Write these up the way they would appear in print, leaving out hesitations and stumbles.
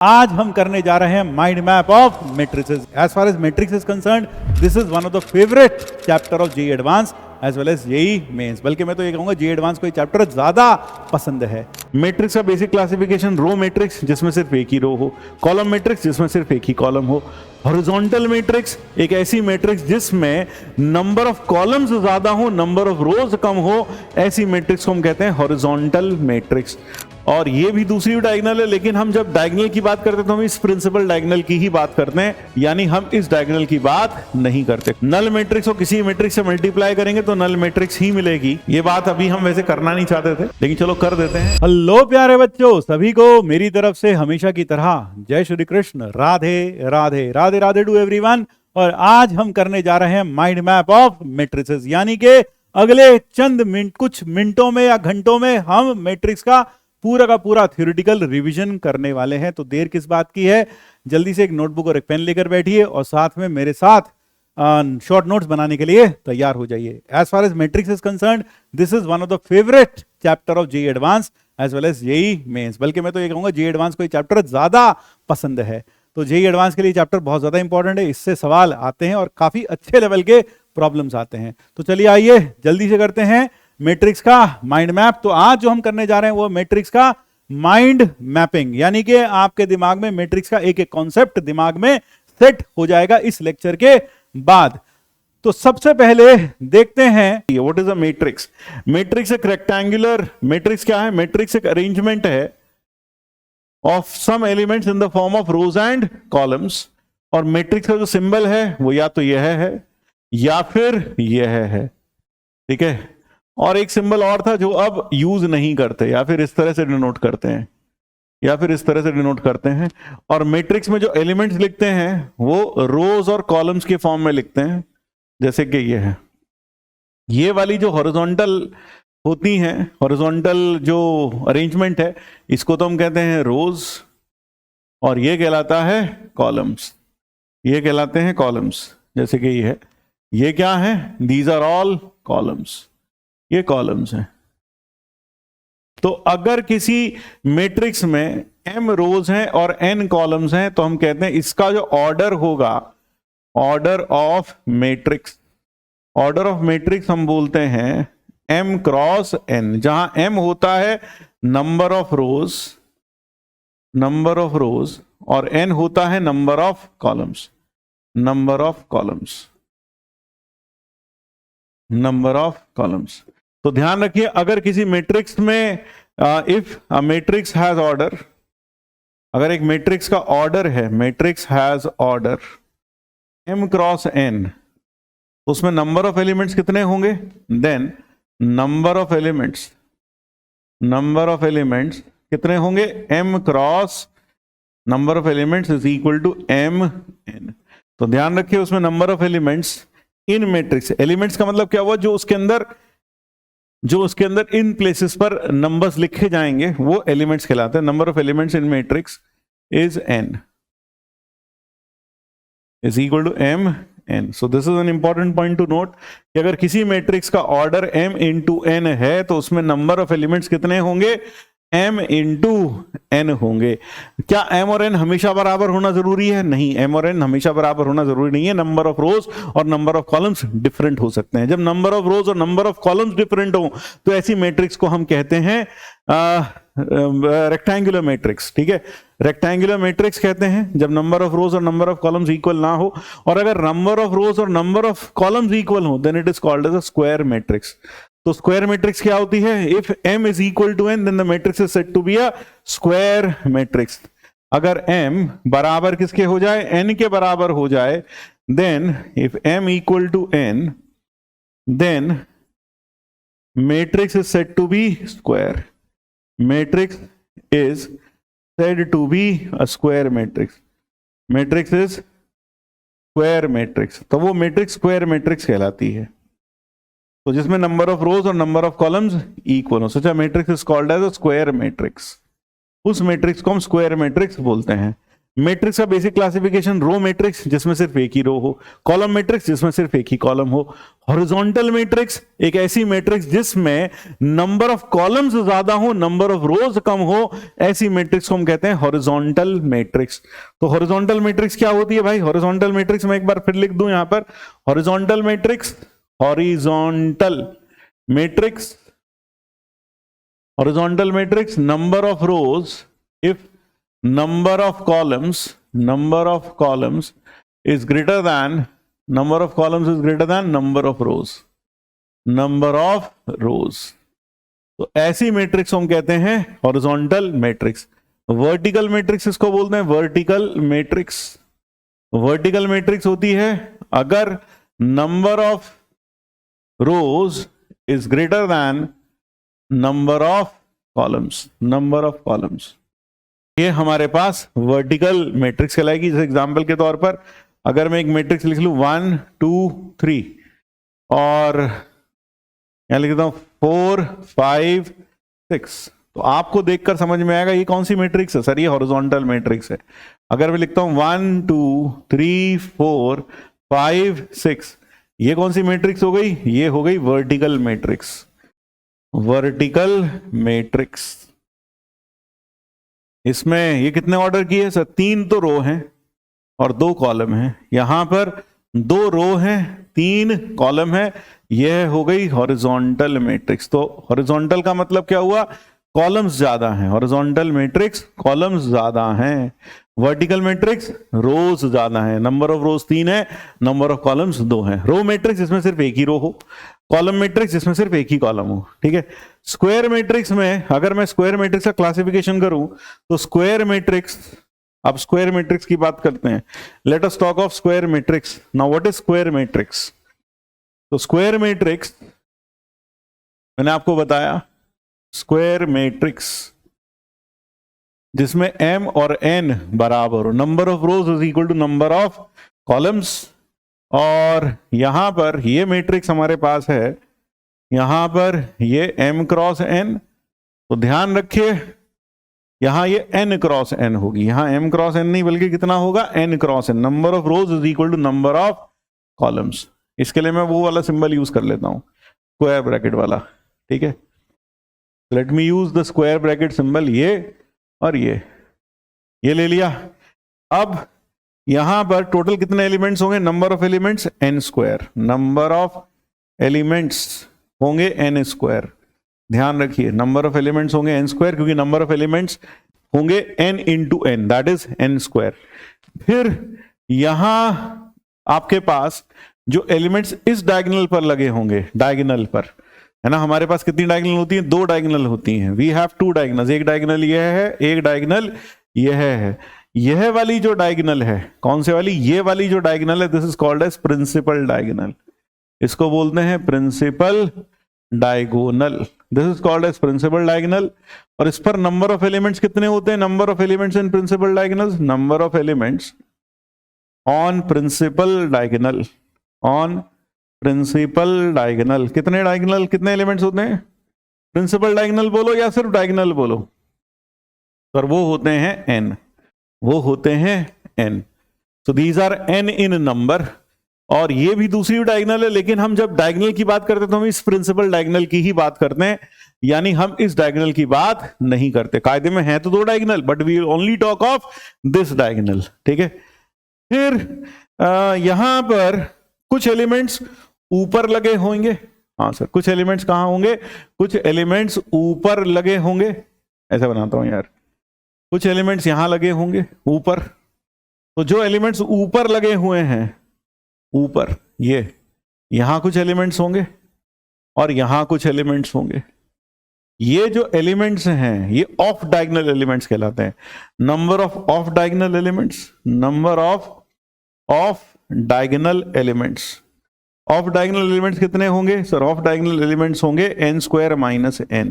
आज हम करने जा रहे हैं mind map of matrices. As far as matrix is concerned, this is one of the favourite chapter of JEE advance as well as JEE mains. बल्कि मैं तो ये कहूंगा जेईई एडवांस को ये चैप्टर ज्यादा पसंद है। मैट्रिक्स का बेसिक क्लासिफिकेशन, रो मैट्रिक्स जिसमें सिर्फ एक ही रो हो, कॉलम मैट्रिक्स जिसमें सिर्फ एक ही कॉलम हो, हॉरिजॉन्टल मैट्रिक्स एक ऐसी मैट्रिक्स जिसमें नंबर ऑफ कॉलम्स ज्यादा हो, नंबर ऑफ रोज कम हो, ऐसी मैट्रिक्स को हम कहते हैं हॉरिजॉन्टल मैट्रिक्स। और ये भी दूसरी डायगोनल है, लेकिन हम जब डायगोनल की बात करते हैं तो हम इस प्रिंसिपल डायगोनल की ही बात करते हैं, यानी हम इस डायगोनल की बात नहीं करते। नल मैट्रिक्स को किसी मैट्रिक्स से मल्टीप्लाई करेंगे तो नल मैट्रिक्स ही मिलेगी। ये बात अभी हम वैसे करना नहीं चाहते थे, लेकिन चलो कर देते हैं। हेलो प्यारे बच्चों, सभी को मेरी तरफ से हमेशा की तरह जय श्री कृष्ण, राधे राधे राधे राधे टू एवरीवन। और आज हम करने जा रहे हैं माइंड मैप ऑफ मैट्रिसेस, यानी कि अगले चंद मिनट, कुछ मिनटों में या घंटों में हम मैट्रिक्स का पूरा थ्योरेटिकल रिवीजन करने वाले हैं। तो देर किस बात की है, जल्दी से एक नोटबुक और एक पेन लेकर बैठिए और साथ में मेरे साथ शॉर्ट नोट्स बनाने के लिए तैयार हो जाइए। As far as matrix is concerned, this is one of the favourite chapter of JEE advance as well as JEE mains. बल्कि मैं तो ये कहूंगा जेईई एडवांस को ये चैप्टर ज्यादा पसंद है। तो जेईई एडवांस के लिए चैप्टर बहुत ज्यादा इंपॉर्टेंट है, इससे सवाल आते हैं और काफी अच्छे लेवल के प्रॉब्लम्स आते हैं। तो चलिए आइए जल्दी से करते हैं मैट्रिक्स का माइंड मैप। तो आज जो हम करने जा रहे हैं वो मैट्रिक्स का माइंड मैपिंग, यानी कि आपके दिमाग में मैट्रिक्स का एक एक कॉन्सेप्ट दिमाग में सेट हो जाएगा इस लेक्चर के बाद। तो सबसे पहले देखते हैं what is a matrix. Matrix एक रेक्टेंगुलर मैट्रिक्स क्या है? मैट्रिक्स एक अरेंजमेंट है of some elements in the form of rows and columns. और मैट्रिक्स का जो सिंबल है वो या तो यह है या फिर यह है, ठीक है। और एक सिंबल और था जो अब यूज नहीं करते, या फिर इस तरह से डिनोट करते हैं, या फिर इस तरह से डिनोट करते हैं। और मैट्रिक्स में जो एलिमेंट्स लिखते हैं वो रोज और कॉलम्स के फॉर्म में लिखते हैं, जैसे कि ये है। ये वाली जो हॉरिजॉन्टल होती हैं, हॉरिजॉन्टल जो अरेंजमेंट है, इसको तो हम कहते हैं रोज, और ये कहलाता है कॉलम्स। ये कहलाते हैं कॉलम्स, जैसे कि ये है। ये क्या है? दीज आर ऑल कॉलम्स, ये कॉलम्स हैं। तो अगर किसी मैट्रिक्स में m रोज हैं और n कॉलम्स हैं तो हम कहते हैं इसका जो ऑर्डर होगा, order of matrix, order of matrix हम बोलते हैं m क्रॉस n, जहां m होता है number of rose, number of rows, और n होता है number of columns, number of columns, number of columns. तो ध्यान रखिए, अगर किसी मैट्रिक्स में if a matrix has order, अगर एक मैट्रिक्स का ऑर्डर है, matrix has order m cross n, तो उसमें नंबर ऑफ एलिमेंट्स कितने होंगे? Then number of elements, number of elements कितने होंगे? m cross number of elements is equal to mn। तो ध्यान रखिए, उसमें number of elements in matrix, elements का मतलब क्या हुआ? जो उसके अंदर इन प्लेसेस पर नंबर्स लिखे जाएंगे वो एलिमेंट्स कहलाते हैं। Number of elements in matrix is n, is equal to mn। So this is an important point to note कि अगर किसी मैट्रिक्स का ऑर्डर m इंटू n है तो उसमें नंबर ऑफ एलिमेंट्स कितने होंगे? m इंटू n होंगे। क्या m और n हमेशा बराबर होना जरूरी है? नहीं, m और n हमेशा बराबर होना जरूरी नहीं है। नंबर ऑफ रोज और नंबर ऑफ कॉलम्स डिफरेंट हो सकते हैं। जब नंबर ऑफ रोज और नंबर ऑफ कॉलम्स डिफरेंट हो तो ऐसी मैट्रिक्स को हम कहते हैं रेक्टेंगुलर मैट्रिक्स, ठीक है। रेक्टेंगुलर मैट्रिक्स कहते हैं जब नंबर ऑफ रोज और नंबर ऑफ कॉलम्स इक्वल ना हो। और अगर नंबर ऑफ रोज और नंबर ऑफ कॉलम्स इक्वल हो then it is called as a square matrix. तो स्क्वायर मैट्रिक्स क्या होती है? If m is equal to n then the matrix is said to be a square matrix. अगर m बराबर किसके हो जाए? n के बराबर हो जाए, then if m equal to n then matrix is said to be square, matrix is said to be a square matrix, matrix is square matrix। तो वो मैट्रिक्स स्क्वायर मैट्रिक्स कहलाती है, तो जिसमें नंबर ऑफ रोज और number of columns equal हो। Such a matrix is called as a square matrix. उस matrix को हम स्क्वायर मैट्रिक्स बोलते हैं। मैट्रिक्स का बेसिक क्लासिफिकेशन, रो मैट्रिक्स जिसमें सिर्फ एक ही रो हो, कॉलम मैट्रिक्स जिसमें सिर्फ एक ही कॉलम हो, हॉरिजॉन्टल मैट्रिक्स एक ऐसी मैट्रिक्स जिसमें नंबर ऑफ कॉलम्स ज्यादा हो, नंबर ऑफ रोज कम हो, ऐसी मैट्रिक्स को हम कहते हैं हॉरिजॉन्टल मैट्रिक्स। तो हॉरिजॉन्टल मैट्रिक्स क्या होती है भाई? हॉरिजॉन्टल मैट्रिक्स मैं एक बार फिर लिख दूं यहां पर, horizontal matrix, horizontal matrix, horizontal matrix, number of rows if number of columns is greater than number of rows, तो ऐसी मैट्रिक्स हम कहते हैं हॉरिजॉन्टल मैट्रिक्स। वर्टिकल मैट्रिक्स इसको बोलते हैं वर्टिकल मैट्रिक्स। वर्टिकल मैट्रिक्स होती है अगर number of rows is greater then number of columns, ये हमारे पास वर्टिकल मैट्रिक्स कहलाएगी। जैसे एग्जांपल के तौर पर अगर मैं एक मैट्रिक्स लिख लूं 1 2 3 और यहां लिख देता हूं 4 5 6, तो आपको देखकर समझ में आएगा ये कौन सी मैट्रिक्स है। सर ये हॉरिजॉन्टल मैट्रिक्स है। अगर मैं लिखता हूं 1 2 3 4 5 6, ये कौन सी मैट्रिक्स हो गई? ये हो गई वर्टिकल मैट्रिक्स। वर्टिकल मैट्रिक्स, इसमें ये कितने ऑर्डर की है सर? 3 तो रो हैं और 2 कॉलम हैं। यहां पर 2 रो हैं 3 कॉलम है, यह हो गई हॉरिजॉन्टल मैट्रिक्स। तो हॉरिजॉन्टल का मतलब क्या हुआ? कॉलम्स ज्यादा हैं। हॉरिजॉन्टल मैट्रिक्स कॉलम्स ज्यादा हैं, वर्टिकल मैट्रिक्स रोज ज्यादा हैं। नंबर ऑफ रोज 3 है, नंबर ऑफ कॉलम्स 2 हैं। रो मैट्रिक्स जिसमें सिर्फ एक ही रो हो, कॉलम मैट्रिक्स जिसमें सिर्फ एक ही कॉलम हो, ठीक है। स्क्वायर मैट्रिक्स में अगर मैं स्क्वायर मैट्रिक्स का क्लासिफिकेशन करूं तो स्क्वायर मैट्रिक्स, अब स्क्वायर मैट्रिक्स की बात करते हैं। Let us talk of square matrix. Now what is square matrix? तो स्क्वायर मैट्रिक्स मैंने आपको बताया, स्क्वायर मैट्रिक्स जिसमें m और n बराबर हो, number of rows is equal to number of columns. और यहां पर ये मैट्रिक्स हमारे पास है, यहां पर ये m क्रॉस n, तो ध्यान रखिए यहां ये n क्रॉस n होगी। यहां m क्रॉस n नहीं बल्कि कितना होगा? n cross n। Number of rows is equal to number of columns. इसके लिए मैं वो वाला सिंबल यूज कर लेता हूं, स्क्वायर ब्रैकेट वाला, ठीक है। Let me use the square bracket symbol, ये और ये ले लिया। अब यहां पर टोटल कितने एलिमेंट्स होंगे? Number of elements n square, number of elements होंगे n स्क्वायर। ध्यान रखिए नंबर ऑफ एलिमेंट्स होंगे n स्क्वायर, क्योंकि नंबर ऑफ एलिमेंट्स होंगे n into n, that is n square. फिर यहां आपके पास जो एलिमेंट्स इस डायगोनल पर लगे होंगे, डायगोनल पर है ना, हमारे पास कितनी डायगोनल होती है? 2 डायगोनल होती हैं। वी हैव 2 डायगोनल्स, एक डायगोनल यह है, एक डायगोनल यह है। यह वाली जो डायगोनल है, कौन से वाली? ये वाली जो डायगोनल है, this is called as principal diagonal. इसको बोलते हैं principal diagonal, this is called as principal diagonal. और इस पर नंबर ऑफ एलिमेंट्स कितने होते हैं? Number of elements in principal diagonals, number of elements on principal diagonal, on principal diagonal. कितने डायगोनल, कितने एलिमेंट्स होते हैं? प्रिंसिपल डायगोनल बोलो या सिर्फ डायगोनल बोलो, पर वो होते हैं n, वो होते हैं n। So these are n in number. और ये भी दूसरी डायगोनल है, लेकिन हम जब डायगोनल की बात करते हैं तो हम इस प्रिंसिपल डायगोनल की ही बात करते हैं, यानी हम इस डायगोनल की बात नहीं करते। कायदे में है तो 2 diagonal, but we only talk of this diagonal, ठीक है। फिर यहां पर कुछ एलिमेंट्स ऊपर लगे होंगे। हाँ सर, कुछ एलिमेंट्स कहां होंगे? कुछ एलिमेंट्स ऊपर लगे होंगे। ऐसा बनाता हूं यार, कुछ एलिमेंट्स यहां लगे होंगे ऊपर। तो जो एलिमेंट्स ऊपर लगे हुए हैं, ऊपर ये, यहां कुछ एलिमेंट्स होंगे और यहां कुछ एलिमेंट्स होंगे। ये जो एलिमेंट्स हैं ये ऑफ डायगोनल एलिमेंट्स कहलाते हैं। Number of diagonal elements, number of diagonal elements. Of diagonal elements कितने होंगे सर? ऑफ डायगोनल एलिमेंट्स होंगे n square minus n,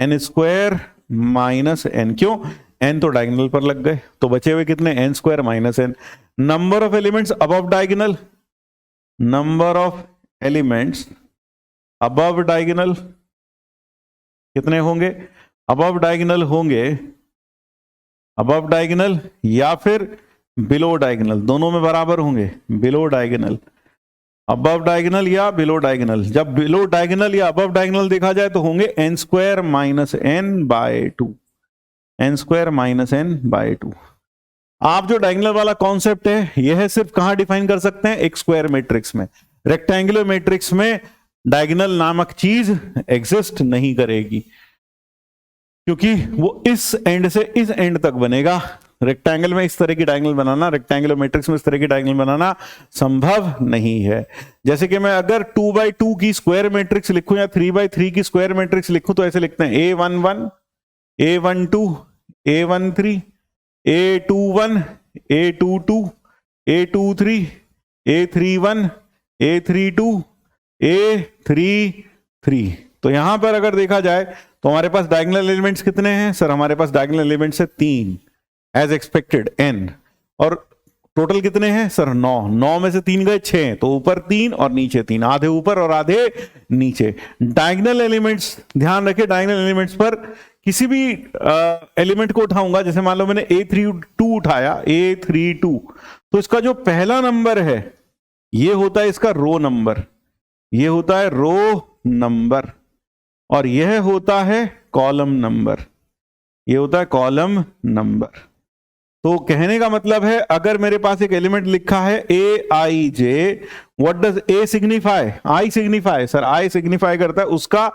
n square minus n। क्यों? n तो डायगोनल पर लग गए, तो बचे हुए कितने? n square minus n। Number of elements above diagonal, number of elements above diagonal कितने होंगे? अबव डायगोनल होंगे अबव डायगोनल या फिर बिलो डायगोनल, दोनों में बराबर होंगे, बिलो डायगोनल, अबव डायगोनल या बिलो डायगोनल। जब बिलो डायगोनल या अबव डायगोनल देखा जाए तो होंगे n square minus n by 2, n square minus n by 2। आप जो डायगोनल वाला कॉन्सेप्ट है यह सिर्फ कहां डिफाइन कर सकते हैं, एक स्क्वायर मैट्रिक्स में। रेक्टेंगुलर मैट्रिक्स में डायगोनल नामक चीज एग्जिस्ट नहीं करेगी, क्योंकि वो इस एंड से इस एंड तक बनेगा। रेक्टेंगल में इस तरह की डायगोनल बनाना, रेक्टेंगुलर मैट्रिक्स में इस तरह की डायगोनल बनाना संभव नहीं है। जैसे कि मैं अगर 2x2 की स्क्वायर मैट्रिक्स लिखूं या 3x3 की स्क्वायर मैट्रिक्स लिखूं तो ऐसे लिखते हैं a11 a12 a13 a21 a22 a23 a31 a32 a33। तो यहां पर अगर देखा जाए तो हमारे पास डायगोनल एलिमेंट्स कितने हैं सर, हमारे पास डायगोनल एलिमेंट्स है 3 एज एक्सपेक्टेड n, और टोटल कितने हैं सर 9, 9 में से 3 गए 6, तो ऊपर 3 और नीचे 3, आधे ऊपर और आधे नीचे। डायगोनल एलिमेंट्स ध्यान रखें, डायगोनल एलिमेंट्स पर किसी भी एलिमेंट को उठाऊंगा, जैसे मान लो मैंने a32 उठाया, a32, तो इसका जो पहला नंबर है ये होता है इसका रो नंबर, ये होता है रो नंबर, और यह होता है कॉलम नंबर, ये होता है कॉलम नंबर। तो कहने का मतलब है अगर मेरे पास एक एलिमेंट लिखा है A I J, what does A signify, I signify sir, I signify करता है उसका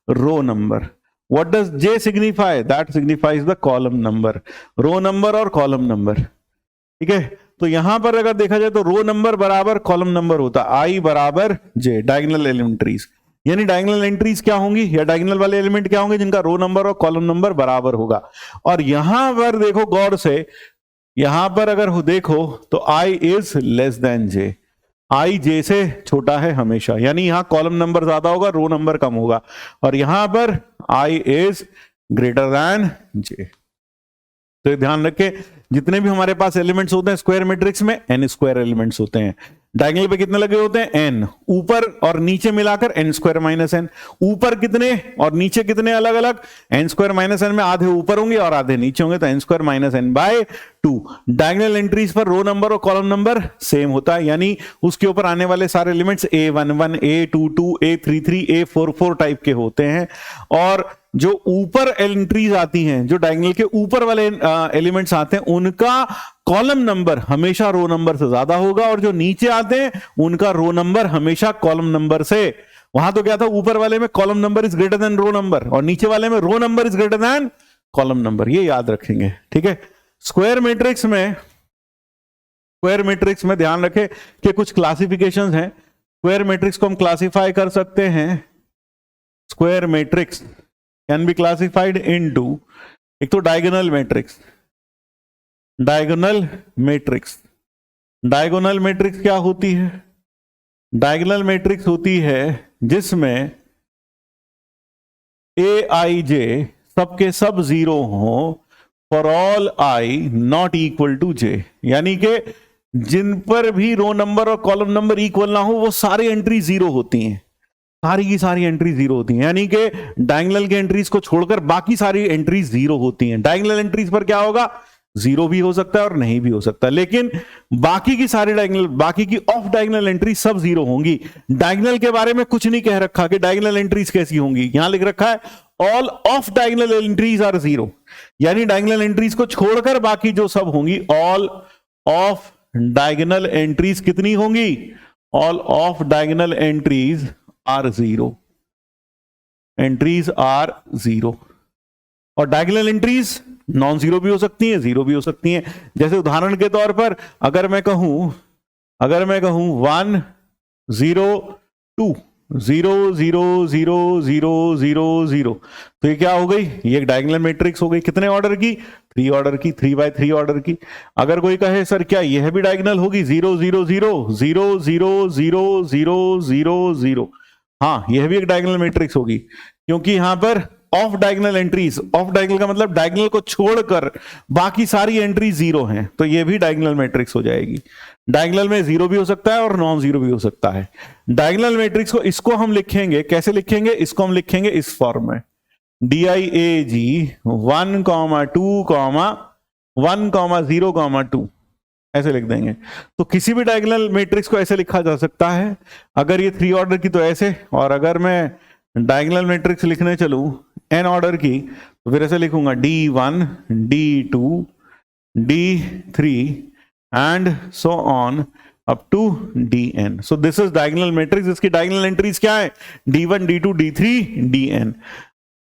row number. What does J signify, that signifies the column number, row number और कॉलम नंबर। ठीक है, तो यहां पर अगर देखा जाए तो रो नंबर बराबर कॉलम नंबर होता है, आई बराबर जे, डायगोनल एलिमेंट्रीज। यानी डायगोनल एंट्रीज क्या होंगी, या डायगोनल वाले एलिमेंट क्या होंगे जिनका रो नंबर और कॉलम नंबर बराबर होगा। और यहां पर देखो गौर से, यहां पर अगर देखो तो आई इज लेस देन जे, आई जे से छोटा है हमेशा, यानी यहां कॉलम नंबर ज्यादा होगा, रो नंबर कम होगा, और यहां पर आई इज ग्रेटर देन जे। तो ध्यान रखें, जितने भी हमारे पास एलिमेंट्स होते हैं स्क्वायर मैट्रिक्स में n स्क्वायर एलिमेंट्स होते हैं। डायगोनल पे कितने लगे होते हैं n, ऊपर और नीचे मिलाकर n स्क्वायर माइनस n, ऊपर कितने और नीचे कितने अलग अलग, n स्क्वायर माइनस n में आधे ऊपर होंगे और आधे नीचे होंगे, तो n square minus n by 2। Diagonal entries पर रो नंबर और कॉलम नंबर सेम होता है, यानी उसके ऊपर आने वाले सारे elements a11 a22 a33 a44 type के होते हैं, और जो ऊपर एंट्रीज आती हैं, जो डायगोनल के ऊपर वाले एलिमेंट्स आते हैं, उनका कॉलम नंबर हमेशा रो नंबर से ज्यादा होगा, और जो नीचे आते हैं उनका रो नंबर हमेशा कॉलम नंबर से, वहां तो क्या था, ऊपर वाले में column number is greater than row number, और नीचे वाले में row number is greater than column number, ये याद रखेंगे। ठीक है, स्क्वायर मैट्रिक्स में ध्यान रखें कि कुछ क्लासिफिकेशंस हैं। स्क्वायर मैट्रिक्स को हम क्लासिफाई कर सकते हैं, square matrix can be classified into, एक तो diagonal matrix, diagonal matrix, diagonal matrix क्या होती है, डायगोनल मैट्रिक्स होती है जिसमें ए आई जे सबके सब जीरो हो for all I not equal to J, यानी कि जिन पर भी रो नंबर और कॉलम नंबर इक्वल ना हो वो सारी एंट्री जीरो होती हैं, सारी की सारी एंट्री जीरो होती हैं, यानी कि डायगोनल के एंट्रीज को छोड़कर बाकी सारी एंट्रीज जीरो होती हैं। डायगोनल एंट्रीज पर क्या होगा, जीरो भी हो सकता है और नहीं भी हो सकता, लेकिन बाकी की सारी डायगोनल, बाकी की ऑफ डायगोनल एंट्री सब जीरो होंगी। डायगोनल के बारे में कुछ नहीं कह रखा कि डायगोनल एंट्रीज कैसी होंगी, यहां लिख रखा है all off diagonal entries are zero, यानी डायगोनल एंट्रीज को छोड़कर बाकी जो सब होंगी, ऑल ऑफ डायगोनल एंट्रीज कितनी होंगी, all off diagonal entries are zero, entries are zero. और डायगोनल एंट्रीज नॉन जीरो भी हो सकती हैं, जीरो भी हो सकती हैं। जैसे उदाहरण के तौर पर अगर मैं कहूं 1 0 2 0 0 0 0 0 0, तो ये क्या हो गई, ये एक डायगोनल मैट्रिक्स हो गई, कितने ऑर्डर की, 3 ऑर्डर की, 3x3 ऑर्डर की। अगर कोई कहे सर क्या यह भी डायगोनल होगी, 0 0 0 0 0 0 0 0 0, हाँ यह भी एक डायगोनल मैट्रिक्स होगी, क्योंकि यहां पर of diagonal entries, of diagonal का मतलब डायगोनल को छोड़कर बाकी सारी एंट्री जीरो हैं, तो ये भी डायगोनल मैट्रिक्स हो जाएगी। डायगोनल में जीरो भी हो सकता है और नॉन जीरो भी हो सकता है। डायगोनल मैट्रिक्स को, इसको हम लिखेंगे, कैसे लिखेंगे, इसको हम लिखेंगे इस फॉर्म में, DIAG 1, 2, 1,0,2 ऐसे लिख देंगे। तो किसी भी डायगोनल मैट्रिक्स को ऐसे लिखा जा सकता है। अगर ये 3 ऑर्डर की तो ऐसे, और अगर मैं डायगोनल मैट्रिक्स लिखने चलूं n ऑर्डर की तो फिर ऐसे लिखूंगा D1, D2, D3 and so on up to Dn। So this is diagonal matrix. इसकी डायगोनल एंट्रीज क्या है? D1, D2, D3, Dn।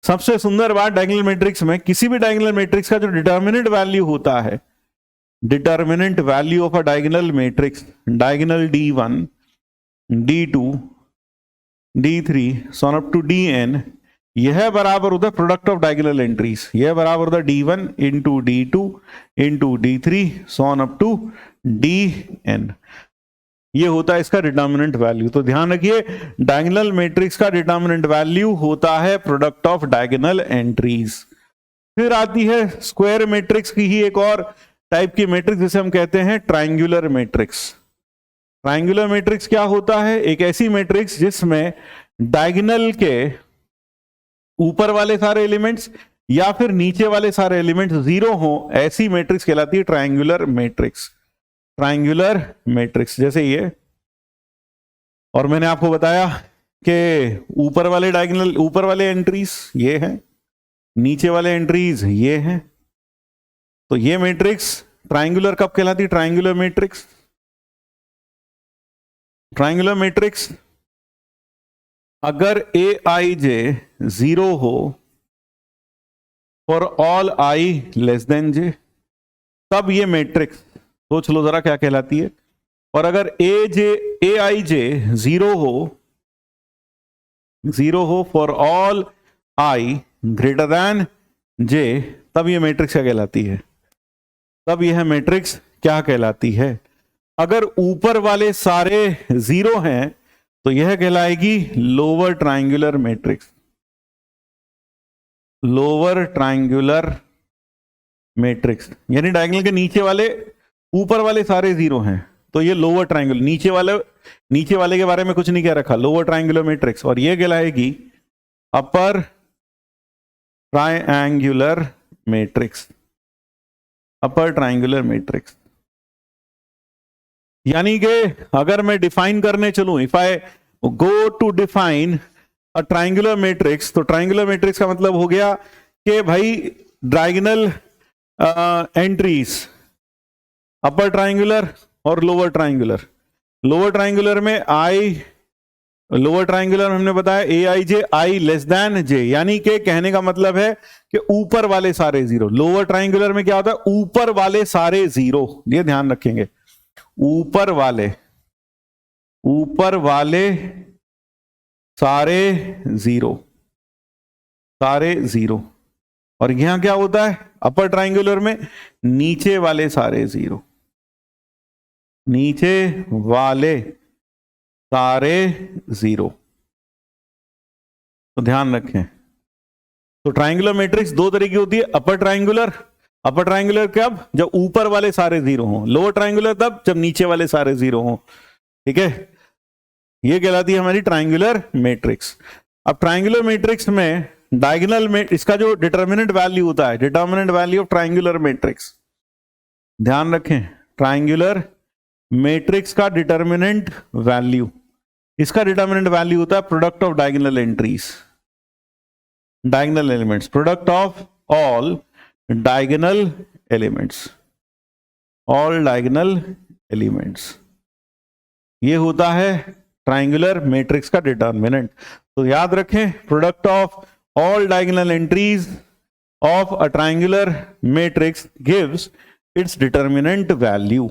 सबसे सुंदर बात डायगोनल मैट्रिक्स में, किसी भी डायगोनल मैट्रिक्स का जो डिटर्मिनेंट वैल्यू होता है, determinant value of a diagonal matrix, diagonal D1, D2, D3 so up to Dn, यह बराबर होता है प्रोडक्ट ऑफ डायगोनल एंट्रीज। यह बराबर होता है D1 into D2 into D3 so on up to Dn। ये होता है इसका डिटर्मिनेंट वैल्यू। तो ध्यान रखिए, डायगोनल मैट्रिक्स का डिटर्मिनेंट वैल्यू होता है प्रोडक्ट ऑफ डायगोनल एंट्रीज। फिर आती है स्क्वायर मैट्रिक्स की ही एक और टाइप की मैट्रिक्स, जिसे हम कहते हैं ट्रायंगुलर मैट्रिक्स। ट्रायंगुलर मैट्रिक्स क्या होता है? एक ऐसी मैट्रिक्स जिसमें डायगोनल के ऊपर वाले सारे एलिमेंट्स या फिर नीचे वाले सारे एलिमेंट्स जीरो हो, ऐसी मैट्रिक्स कहलाती है ट्रायंगुलर मैट्रिक्स। ट्रायंगुलर मैट्रिक्स जैसे ये, और मैंने आपको बताया कि ऊपर वाले डायगोनल, ऊपर वाले एंट्रीज ये हैं, नीचे वाले एंट्रीज ये हैं। तो ये मैट्रिक्स ट्रायंगुलर कब कहलाती है? Triangular matrix. ट्रायंगुलर मैट्रिक्स अगर aij 0 हो for all i less than j, तब ये मैट्रिक्स, सोच लो जरा क्या कहलाती है। और अगर aij 0 हो for all i greater than j, तब ये मैट्रिक्स क्या कहलाती है? तब यह मैट्रिक्स क्या कहलाती है? अगर ऊपर वाले सारे जीरो हैं तो यह कहलाएगी lower triangular matrix. Lower triangular matrix यानी डायगोनल के नीचे वाले, ऊपर वाले सारे जीरो हैं तो ये लोअर ट्रायंगुलर। नीचे वाले के बारे में कुछ नहीं कह रखा, लोअर ट्रायंगुलर मैट्रिक्स। और ये कहलाएगी upper triangular matrix. Upper triangular matrix यानी कि अगर मैं डिफाइन करने चलूं, if I go to define a triangular matrix, तो ट्रायंगुलर मैट्रिक्स का मतलब हो गया कि भाई डायगोनल एंट्रीज अपर ट्रायंगुलर और लोअर ट्रायंगुलर। लोअर ट्रायंगुलर में लोअर ट्रायंगुलर हमने बताया aij i less than j, यानी कि कहने का मतलब है कि ऊपर वाले सारे जीरो। लोअर ट्रायंगुलर में क्या होता है? ऊपर वाले सारे जीरो, ये ध्यान रखेंगे, ऊपर वाले सारे जीरो। और यहां क्या होता है? अपर ट्रायंगुलर में नीचे वाले सारे जीरो, नीचे वाले सारे जीरो। तो ध्यान रखें, तो ट्रायंगुलर मैट्रिक्स दो तरह की होती है। अपर ट्रायंगुलर कब? जब ऊपर वाले सारे जीरो हों। लोअर ट्रायंगुलर तब जब नीचे वाले सारे जीरो हों। ठीक है, ये कहलाती है हमारी ट्रायंगुलर मैट्रिक्स। अब ट्रायंगुलर मैट्रिक्स में डायगोनल में इसका जो डिटर्मिनेंट वैल्यू होता है, determinant value of triangular matrix, ध्यान रखें, ट्रायंगुलर मैट्रिक्स का डिटर्मिनेंट वैल्यू, इसका डिटर्मिनेंट वैल्यू होता है product of diagonal entries, diagonal elements, product of all diagonal elements, all diagonal elements. ये होता है ट्रायंगुलर मैट्रिक्स का डिटर्मिनेंट। तो याद रखें, product of all diagonal entries of a triangular matrix gives its determinant value.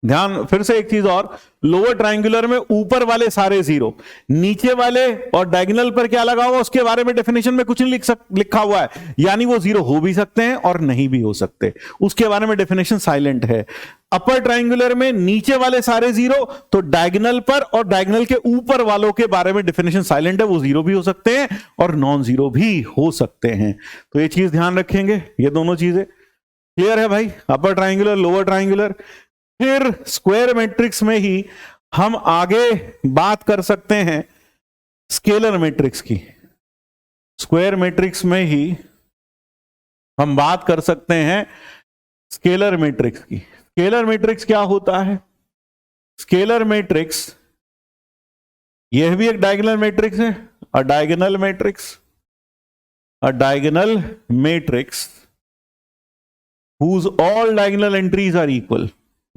ध्यान, फिर से एक चीज और, लोअर ट्रायंगुलर में ऊपर वाले सारे जीरो, नीचे वाले और डायगोनल पर क्या लगा हुआ उसके बारे में डेफिनेशन में कुछ नहीं लिखा हुआ है, यानी वो जीरो हो भी सकते हैं और नहीं भी हो सकते, उसके बारे में डेफिनेशन साइलेंट है। अपर ट्रायंगुलर में नीचे वाले सारे जीरो, तो डायगोनल पर और डायगोनल के ऊपर वालों के बारे में डेफिनेशन साइलेंट है, वो जीरो भी हो सकते हैं और नॉन जीरो भी हो सकते हैं। तो ये चीज ध्यान रखेंगे, ये दोनों चीजें क्लियर है भाई, अपर ट्रायंगुलर, लोअर ट्रायंगुलर। फिर स्क्वायर मैट्रिक्स में ही हम आगे बात कर सकते हैं स्केलर मैट्रिक्स की। स्क्वायर मैट्रिक्स में ही हम बात कर सकते हैं स्केलर मैट्रिक्स की। स्केलर मैट्रिक्स क्या होता है? स्केलर मैट्रिक्स, यह भी एक डायगोनल मैट्रिक्स है, अ diagonal matrix, a diagonal matrix whose all diagonal entries are equal,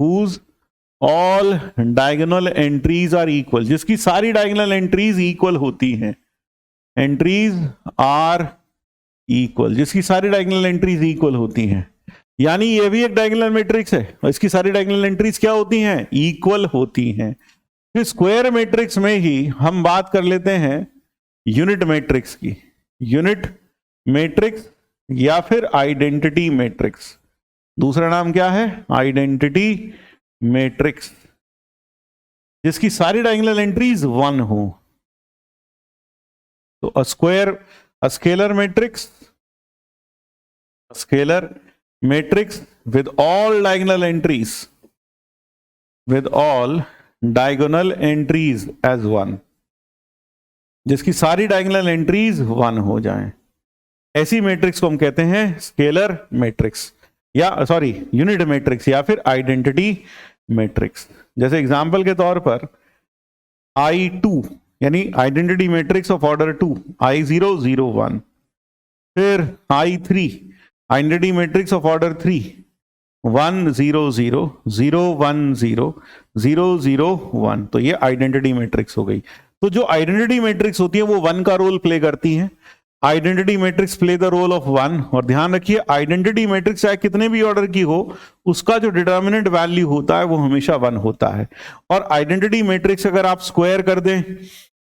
whose all diagonal entries are equal, जिसकी सारी diagonal entries equal होती हैं, entries are equal, जिसकी सारी diagonal entries equal होती हैं, यानी ये भी एक डायगोनल मैट्रिक्स है और इसकी सारी डायगोनल एंट्रीज क्या होती हैं? इक्वल होती हैं। फिर स्क्वायर मैट्रिक्स में ही हम बात कर लेते हैं यूनिट मैट्रिक्स की। यूनिट मैट्रिक्स या फिर आइडेंटिटी मैट्रिक्स, दूसरा नाम क्या है? आइडेंटिटी मैट्रिक्स, जिसकी सारी डायगोनल एंट्रीज 1 हो। तो scalar matrix, scalar matrix with all diagonal entries, with all diagonal entries as 1, जिसकी सारी डायगोनल एंट्रीज 1 हो जाएं, ऐसी मैट्रिक्स को हम कहते हैं स्केलर मैट्रिक्स या सॉरी यूनिट मैट्रिक्स या फिर आइडेंटिटी मैट्रिक्स। जैसे एग्जांपल के तौर पर I2 यानी identity matrix of order 2, I0 0 1, फिर I3 identity matrix of order 3, 1 0 0 0 1 0 0 0 1, तो ये आइडेंटिटी मैट्रिक्स हो गई। तो जो आइडेंटिटी मैट्रिक्स होती है वो 1 का रोल प्ले करती हैं। Identity matrix play the role of 1, और ध्यान रखिए आइडेंटिटी मैट्रिक्स चाहे कितने भी ऑर्डर की हो, उसका जो डिटर्मिनेंट वैल्यू होता है वो हमेशा 1 होता है। और आइडेंटिटी मैट्रिक्स अगर आप स्क्वायर कर दें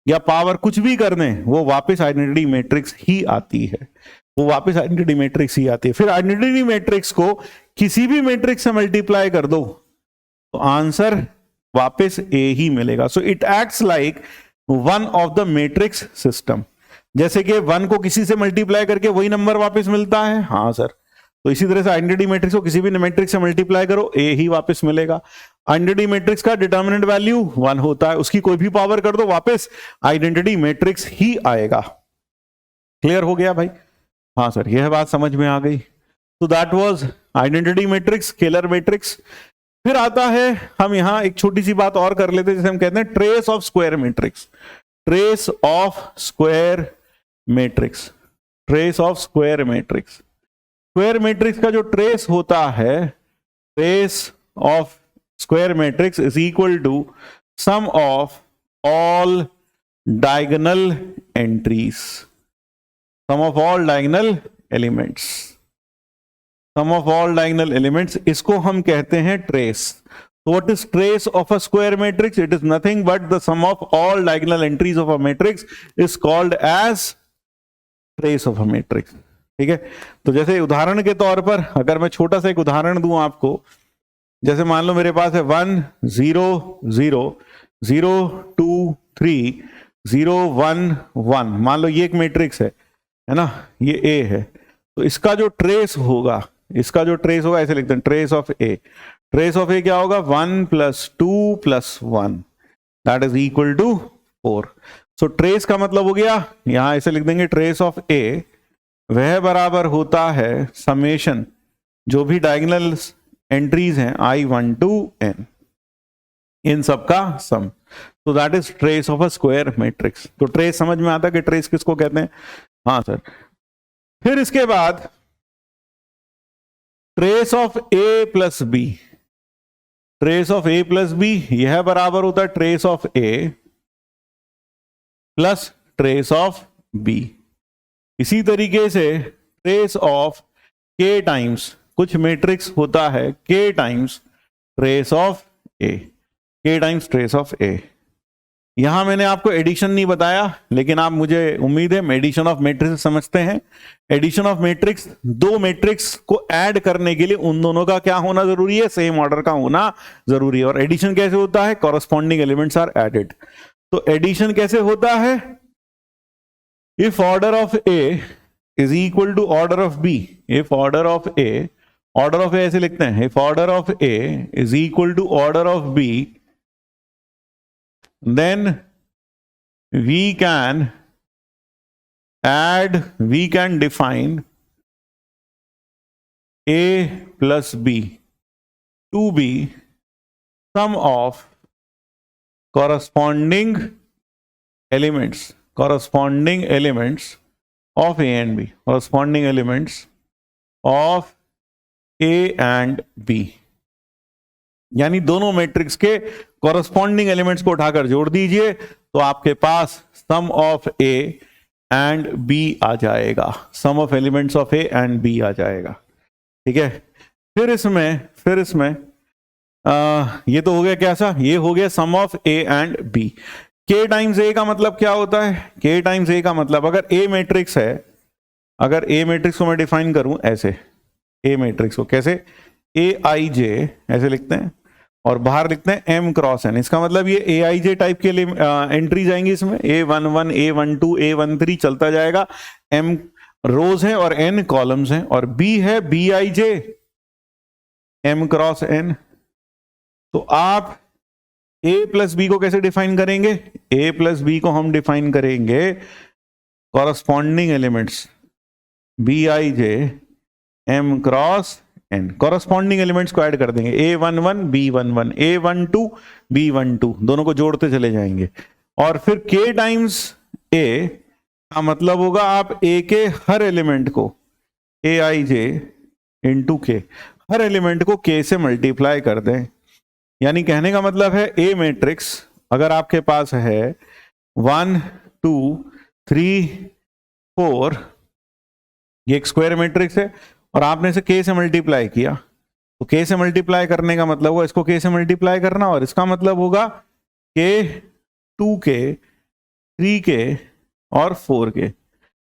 या पावर कुछ भी कर दें, वो वापस आइडेंटिटी मैट्रिक्स ही आती है, वो वापस आइडेंटिटी मैट्रिक्स ही आती है। फिर आइडेंटिटी मैट्रिक्स को किसी भी मैट्रिक्स से मल्टीप्लाई कर दो तो आंसर वापस ए ही मिलेगा। So it acts like one of the matrix system. जैसे कि 1 को किसी से मल्टीप्लाई करके वही नंबर वापस मिलता है, हाँ सर, तो इसी तरह से आइडेंटिटी मैट्रिक्स को किसी भी मैट्रिक्स से मल्टीप्लाई करो ए ही वापस मिलेगा। आइडेंटिटी मैट्रिक्स का डिटर्मिनेंट वैल्यू 1 होता है, उसकी कोई भी पावर कर दो वापस आइडेंटिटी मैट्रिक्स ही आएगा। क्लियर हो गया भाई? हाँ सर, यह बात समझ में आ गई। तो that was identity matrix, scalar matrix. फिर आता है, हम यहां एक छोटी सी बात और कर लेते हैं, जैसे हम कहते हैं trace of square matrix. Trace of square matrix, trace of square matrix. Square matrix का जो ट्रेस होता है, trace of square matrix is equal to sum of all diagonal entries, sum of all diagonal elements, sum of all diagonal elements, इसको हम कहते हैं trace. So what is trace of a square matrix? It is nothing but the sum of all diagonal entries of a matrix is called as trace of a matrix. ठीक है? तो जैसे उदाहरण के तौर पर अगर मैं छोटा सा एक उदाहरण दूं आपको, जैसे मान लो मेरे पास है 1 0 0 0 2 3 0 1 1, मान लो ये एक मैट्रिक्स है ना, ये A है, तो इसका जो ट्रेस होगा, इसका जो ट्रेस होगा ऐसे लिखते हैं trace of A. Trace of A क्या होगा? 1 + 2 + 1 that is equal to 4। So trace का मतलब हो गया, यहां ऐसे लिख देंगे ट्रेस ऑफ ए वह बराबर होता है समेशन जो भी डायगोनल एंट्रीज हैं I1 to n, इन सबका सम। तो that is trace of a square matrix. तो ट्रेस समझ में आता है कि ट्रेस किसको कहते हैं? हाँ सर। फिर इसके बाद trace of A plus B, trace of A plus B यह बराबर होता है trace of A plus trace of B. इसी तरीके से ट्रेस ऑफ के टाइम्स कुछ मैट्रिक्स होता है के टाइम्स ट्रेस ऑफ ए, के टाइम्स ट्रेस ऑफ ए। यहां मैंने आपको एडिशन नहीं बताया, लेकिन आप, मुझे उम्मीद है एडिशन ऑफ मैट्रिक्स समझते हैं। एडिशन ऑफ मैट्रिक्स, दो मैट्रिक्स को ऐड करने के लिए उन दोनों का क्या होना जरूरी है? सेम ऑर्डर का होना जरूरी है। और एडिशन कैसे होता है? Corresponding elements are added. तो एडिशन कैसे होता है? If order of A is equal to order of B, if order of A, order of A ऐसे लिखते हैं, if order of A is equal to order of B, then we can add, we can define A plus B to be sum of corresponding elements of A and B, corresponding elements of A and B, यानी दोनों matrix के corresponding elements को उठाकर जोड़ दीजिए तो आपके पास sum of A and B आ जाएगा, sum of elements of A and B आ जाएगा। ठीक है, फिर इसमें ये तो हो गया क्या सा, ये हो गया सम of A and B. K times A का मतलब क्या होता है? के टाइम्स ए का मतलब अगर ए मैट्रिक्स है, अगर ए मैट्रिक्स को मैं डिफाइन करूं ऐसे, ए मैट्रिक्स को कैसे, ए आई जे ऐसे लिखते हैं और बाहर लिखते हैं एम क्रॉस एन, इसका मतलब ये ए आई जे टाइप के लिए एंट्री जाएंगी इसमें, A11 A12 A13 चलता जाएगा, एम रोज है और एन कॉलम्स हैं, और बी है B I J M cross N. तो आप ए प्लस बी को कैसे डिफाइन करेंगे? ए प्लस बी को हम डिफाइन करेंगे corresponding elements B I J M cross N, corresponding elements को ऐड कर देंगे, A11 B11 A12 B12, दोनों को जोड़ते चले जाएंगे। और फिर K टाइम्स A का मतलब होगा आप A के हर एलिमेंट को ए आई जे इंटू के, हर एलिमेंट को K से मल्टीप्लाई कर दें। यानी कहने का मतलब है ए मैट्रिक्स अगर आपके पास है 1 2 3 4, ये एक स्क्वायर मैट्रिक्स है और आपने इसे K से मल्टीप्लाई किया, तो K से मल्टीप्लाई करने का मतलब होगा इसको K से मल्टीप्लाई करना, और इसका मतलब होगा K 2K 3K और 4K।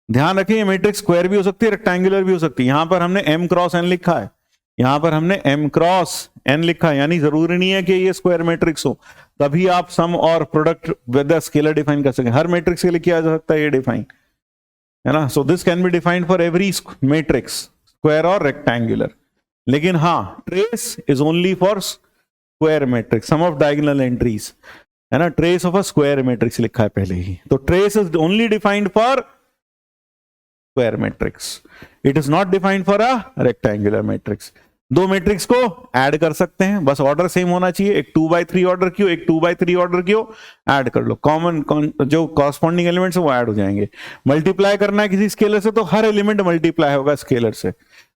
ध्यान रखें ये मैट्रिक्स स्क्वायर भी हो सकती है, रेक्टेंगुलर भी हो सकती है। यहां पर हमने m क्रॉस n लिखा है, यहां पर हमने m क्रॉस n लिखा है, यानी जरूरी नहीं है कि ये स्क्वायर मैट्रिक्स हो, तभी आप सम और प्रोडक्ट विद स्केलर डिफाइन कर सकें। हर मैट्रिक्स के लिए किया जा सकता है ये डिफाइन, है ना। So this can be defined for every matrix, square और रेक्टेंगुलर। लेकिन हाँ, trace is only for square matrix, sum of diagonal entries, है ना। Trace of a square matrix लिखा है पहले ही, तो trace is only defined for square matrix, it is not defined for a rectangular matrix. दो मैट्रिक्स को add कर सकते हैं, बस ऑर्डर सेम होना चाहिए, एक 2/3 ऑर्डर क्यों, एक 2/3 ऑर्डर क्यों, ऐड कर लो, कॉमन जो कॉरस्पॉन्डिंग एलिमेंट्स है वो ऐड हो जाएंगे। मल्टीप्लाई करना है किसी स्केलर से तो हर एलिमेंट मल्टीप्लाई होगा स्केलर से,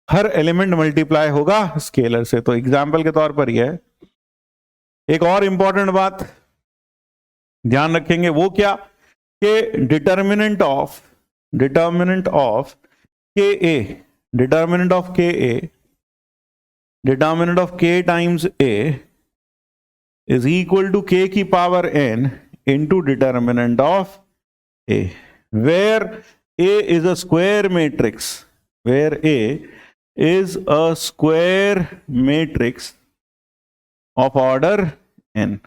हर एलिमेंट मल्टीप्लाई होगा स्केलर से। तो एग्जाम्पल के तौर पर यह है। एक और इंपॉर्टेंट बात ध्यान रखेंगे, वो क्या कि determinant of determinant of k times a is equal to k की power n into determinant of a, where a is a square matrix, where a is a square matrix of order n,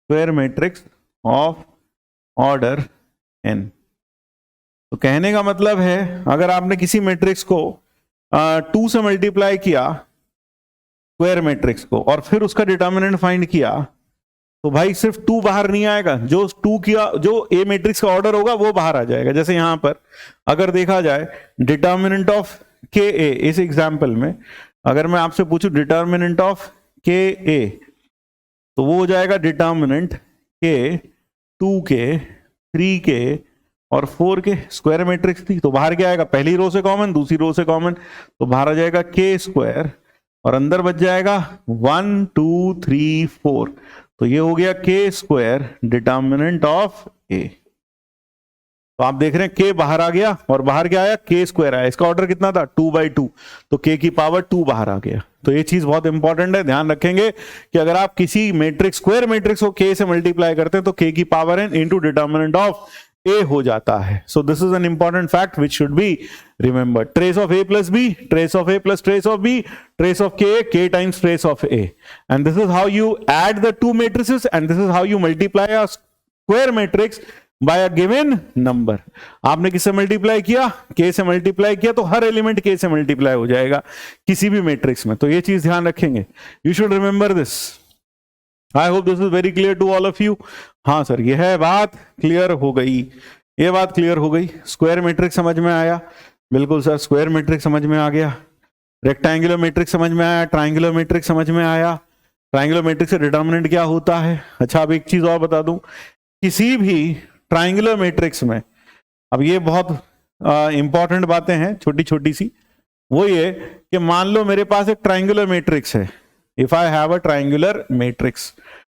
square matrix of order n। तो कहने का मतलब है अगर आपने किसी matrix को 2 से मल्टीप्लाई किया स्क्वायर मैट्रिक्स को और फिर उसका डिटर्मिनेंट फाइंड किया, तो भाई सिर्फ 2 बाहर नहीं आएगा, जो 2 किया, जो ए मैट्रिक्स का ऑर्डर होगा वो बाहर आ जाएगा। जैसे यहां पर अगर देखा जाए डिटर्मिनेंट ऑफ के ए, इस एग्जांपल में अगर मैं आपसे पूछूं डिटर्मिनेंट ऑफ के ए, तो वो हो जाएगा डिटर्मिनेंट के 2K 3K और 4K, स्क्वायर मैट्रिक्स थी तो बाहर क्या आएगा, पहली रो से कॉमन, दूसरी रो से कॉमन, तो बाहर आ जाएगा K स्क्वायर और अंदर बच जाएगा 1 2 3 4, तो ये हो गया K square determinant of A। तो आप देख रहे हैं K बाहर आ गया और बाहर क्या आया, K स्क्वायर आया। इसका ऑर्डर कितना था, 2/2, तो K की पावर 2 बाहर आ गया। तो ये चीज बहुत इंपॉर्टेंट है, ध्यान रखेंगे कि अगर आप किसी मैट्रिक्स स्क्वायर मैट्रिक्स को K से मल्टीप्लाई करते हैं तो K की power n into determinant of A हो जाता है। So this is an important fact which should be remember. Trace of A plus B, trace of A plus trace of B, trace of K times trace of A, and this is how you add the two matrices and this is how you multiply a square matrix bye a given number. आपने किससे multiply किया, K से multiply किया, तो हर element K से multiply हो जाएगा किसी भी मैट्रिक्स में। तो ये चीज ध्यान रखेंगे, you should remember this. I hope this is very clear to all of you. हाँ सर, यह है बात क्लियर हो गई, ये बात क्लियर हो गई। स्क्वायर मैट्रिक्स समझ में आया? बिल्कुल सर, स्क्वायर मैट्रिक्स समझ में आ गया। रेक्टेंगुलर मैट्रिक्स समझ में आया, ट्रायंगुलर मैट्रिक्स समझ में आया, ट्रायंगुलर मैट्रिक्स का डिटर्मिनेंट क्या होता है। अच्छा अब एक चीज और बता दूं, किसी भी ट्रायंगुलर मैट्रिक्स में, अब ये बहुत इंपॉर्टेंट बातें हैं छोटी छोटी सी, वो ये कि मान लो मेरे पास एक ट्रायंगुलर मैट्रिक्स है, if I have a triangular matrix,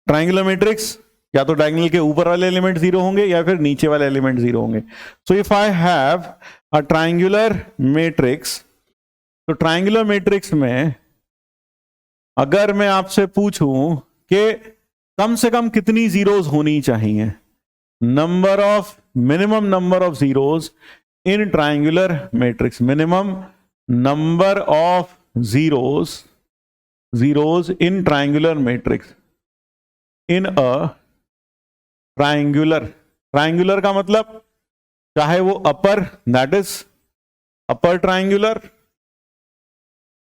triangular matrix या तो डायगोनल के ऊपर वाले एलिमेंट जीरो होंगे या फिर नीचे वाले एलिमेंट जीरो होंगे। So if I have a triangular matrix, तो ट्रायंगुलर मैट्रिक्स में अगर मैं आपसे पूछूं कि कम से कम कितनी जीरोस होनी चाहिए, minimum number of zeros in triangular matrix, minimum number of zeros in triangular matrix, in a triangular का मतलब चाहे वो अपर, दैट इज अपर ट्रायंगुलर,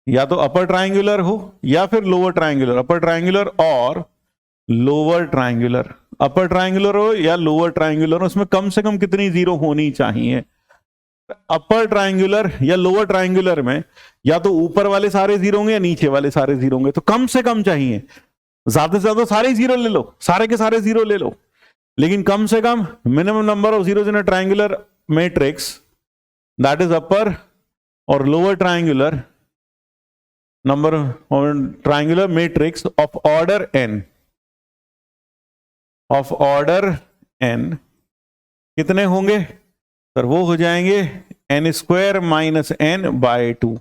या तो अपर ट्रायंगुलर हो या फिर लोअर ट्रायंगुलर, अपर ट्रायंगुलर और लोअर ट्रायंगुलर, अपर ट्रायंगुलर हो या लोअर ट्रायंगुलर हो, उसमें कम से कम कितनी जीरो होनी चाहिए। अपर ट्रायंगुलर या लोअर ट्रायंगुलर में या तो ऊपर वाले सारे जीरो होंगे या नीचे वाले सारे जीरो होंगे, तो कम से कम चाहिए, ज्यादा से ज्यादा सारे जीरो ले लो, सारे के सारे जीरो ले लो, लेकिन कम से कम minimum number of zeros in a triangular matrix, that is upper और lower triangular number of triangular matrix of order n, कितने होंगे सर, वो हो जाएंगे n square minus n by two,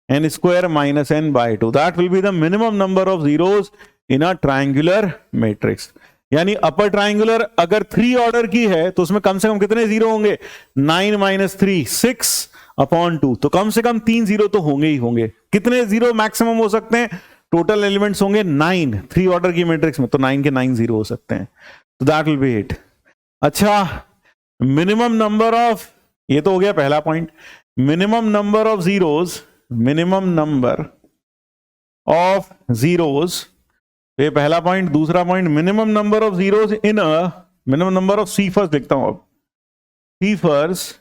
n square minus n by two, that will be the minimum number of zeros in a triangular matrix. यानी upper triangular अगर 3 order की है तो उसमें कम से कम कितने जीरो होंगे, 9 माइनस 3 6 अपॉन 2, तो कम से कम 3 जीरो तो होंगे ही होंगे। कितने जीरो मैक्सिमम हो सकते हैं, टोटल एलिमेंट्स होंगे 9, 3 ऑर्डर की मैट्रिक्स में, तो 9 के 9 जीरो हो सकते हैं, तो दैट विल बी इट। अच्छा मिनिमम नंबर ऑफ, ये तो हो गया पहला point, minimum number of zeros, minimum number of zeros, ये पहला पॉइंट। दूसरा point, minimum number of zeros in a, minimum number of ciphers लिखता हूं अब, ciphers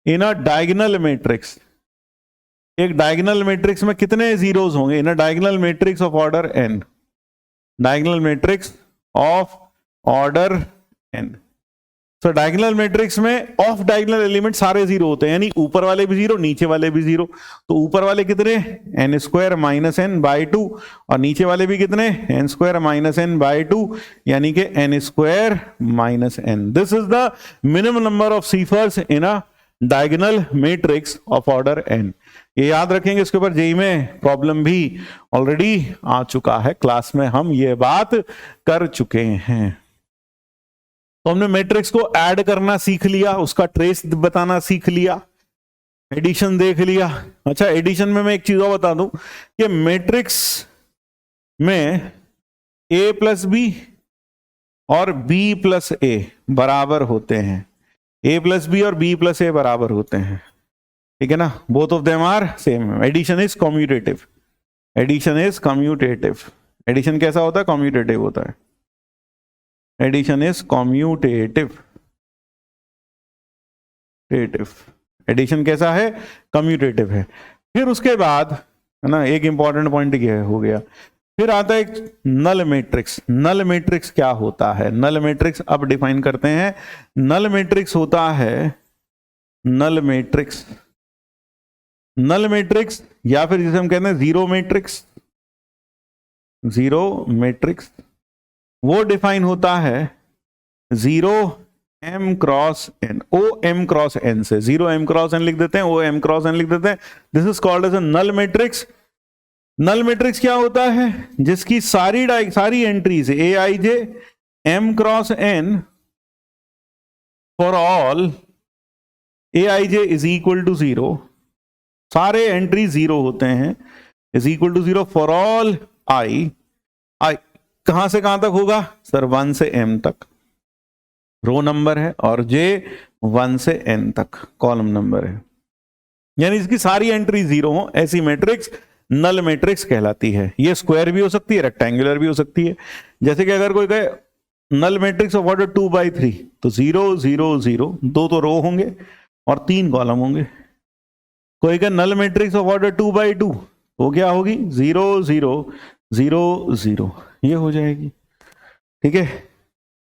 in a diagonal matrix, एक डायगोनल मैट्रिक्स में कितने जीरोस होंगे, in a diagonal matrix of order n, diagonal matrix of order n। So diagonal matrix में of diagonal element सारे zero होते हैं, यानी ऊपर वाले भी जीरो नीचे वाले भी जीरो, तो ऊपर वाले कितने, n square minus n by two, और नीचे वाले भी कितने, n square minus n by two, यानी कि n square minus n। This is the minimum number of ciphers in a diagonal matrix of order n। ये याद रखेंगे, इसके ऊपर जेई में प्रॉब्लम भी ऑलरेडी आ चुका है, क्लास में हम ये बात कर चुके हैं। तो हमने मैट्रिक्स को ऐड करना सीख लिया, उसका ट्रेस बताना सीख लिया, एडिशन देख लिया। अच्छा एडिशन में मैं एक चीज और बता दूं कि मैट्रिक्स में a प्लस बी और b प्लस a बराबर होते हैं, a प्लस बी और b प्लस a बराबर होते हैं, ठीक है ना, both of them are same. Addition is commutative, addition is commutative. Addition कैसा होता है, कम्यूटेटिव होता है, एडिशन इज कम्यूटेटिव, एडिशन कैसा है, कम्यूटेटिव है। फिर उसके बाद है ना, एक इंपॉर्टेंट पॉइंट क्या हो गया, फिर आता है एक नल मैट्रिक्स। नल मैट्रिक्स क्या होता है, नल मैट्रिक्स अब डिफाइन करते हैं। नल मैट्रिक्स होता है, नल मैट्रिक्स, नल मैट्रिक्स या फिर जिसे हम कहते हैं जीरो मैट्रिक्स, जीरो मैट्रिक्स, वो डिफाइन होता है zero m cross n, o m cross n से, जीरो m क्रॉस n लिख देते हैं, o m क्रॉस n लिख देते हैं। This is called as a null matrix. Null matrix क्या होता है, जिसकी सारी entries A I J m cross n for all A I J is equal to zero, सारे एंट्री जीरो होते हैं, is equal to zero for all I. कहां से कहां तक होगा सर, 1 से m तक रो नंबर है, और j 1 से n तक कॉलम नंबर है, यानी इसकी सारी एंट्री जीरो हो, ऐसी मैट्रिक्स नल मैट्रिक्स कहलाती है। ये स्क्वायर भी हो सकती है, रेक्टेंगुलर भी हो सकती है। जैसे कि अगर कोई कहे नल मैट्रिक्स ऑफ ऑर्डर 2/3, तो 0 0 0, 2 तो रो होंगे और 3 कॉलम होंगे, कोई का null matrix of order 2 by 2, वो क्या होगी 0 0 0 0, ये हो जाएगी। ठीक है,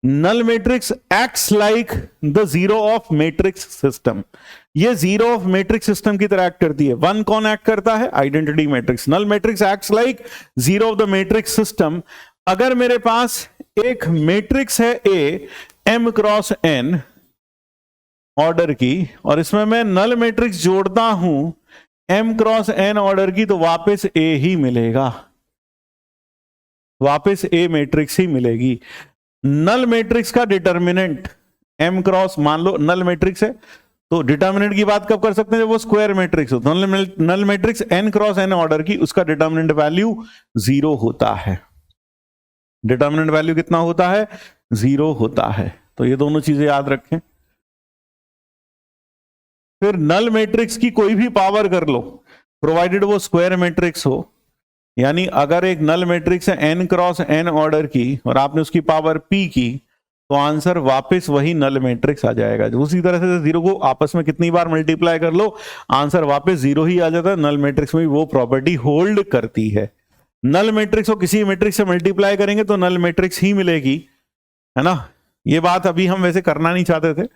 null matrix acts like the zero of matrix system, ये जीरो ऑफ मैट्रिक्स सिस्टम की तरह एक्ट करती है। वन कौन एक्ट करता है? Identity matrix. Null matrix acts like zero of the matrix system. अगर मेरे पास एक मैट्रिक्स है A m cross n order की, और इसमें मैं नल मैट्रिक्स जोड़ता हूं m क्रॉस n ऑर्डर की, तो वापस a ही मिलेगा, वापस a मैट्रिक्स ही मिलेगी। नल मैट्रिक्स का डिटर्मिनेंट m क्रॉस, मान लो नल मैट्रिक्स है, तो डिटर्मिनेंट की बात कब कर सकते हैं? जब वो स्क्वायर मैट्रिक्स हो। तो null matrix n cross n order की, उसका डिटर्मिनेंट वैल्यू 0 होता है। डिटर्मिनेंट वैल्यू कितना होता है? 0 होता है। तो ये दोनों चीजें याद रखें। फिर नल मैट्रिक्स की कोई भी पावर कर लो, प्रोवाइडेड वो स्क्वायर मैट्रिक्स हो। यानी अगर एक नल मैट्रिक्स है n क्रॉस n ऑर्डर की और आपने उसकी पावर p की, तो आंसर वापस वही नल मैट्रिक्स आ जाएगा। उसी तरह से जीरो को आपस में कितनी बार मल्टीप्लाई कर लो, आंसर वापस 0 ही आ जाता है। नल मैट्रिक्स में भी वो प्रॉपर्टी होल्ड करती है। नल मैट्रिक्स को किसी मैट्रिक्स से मल्टीप्लाई करेंगे तो नल मैट्रिक्स ही मिलेगी, है ना। ये बात अभी हम वैसे करना नहीं चाहते थे,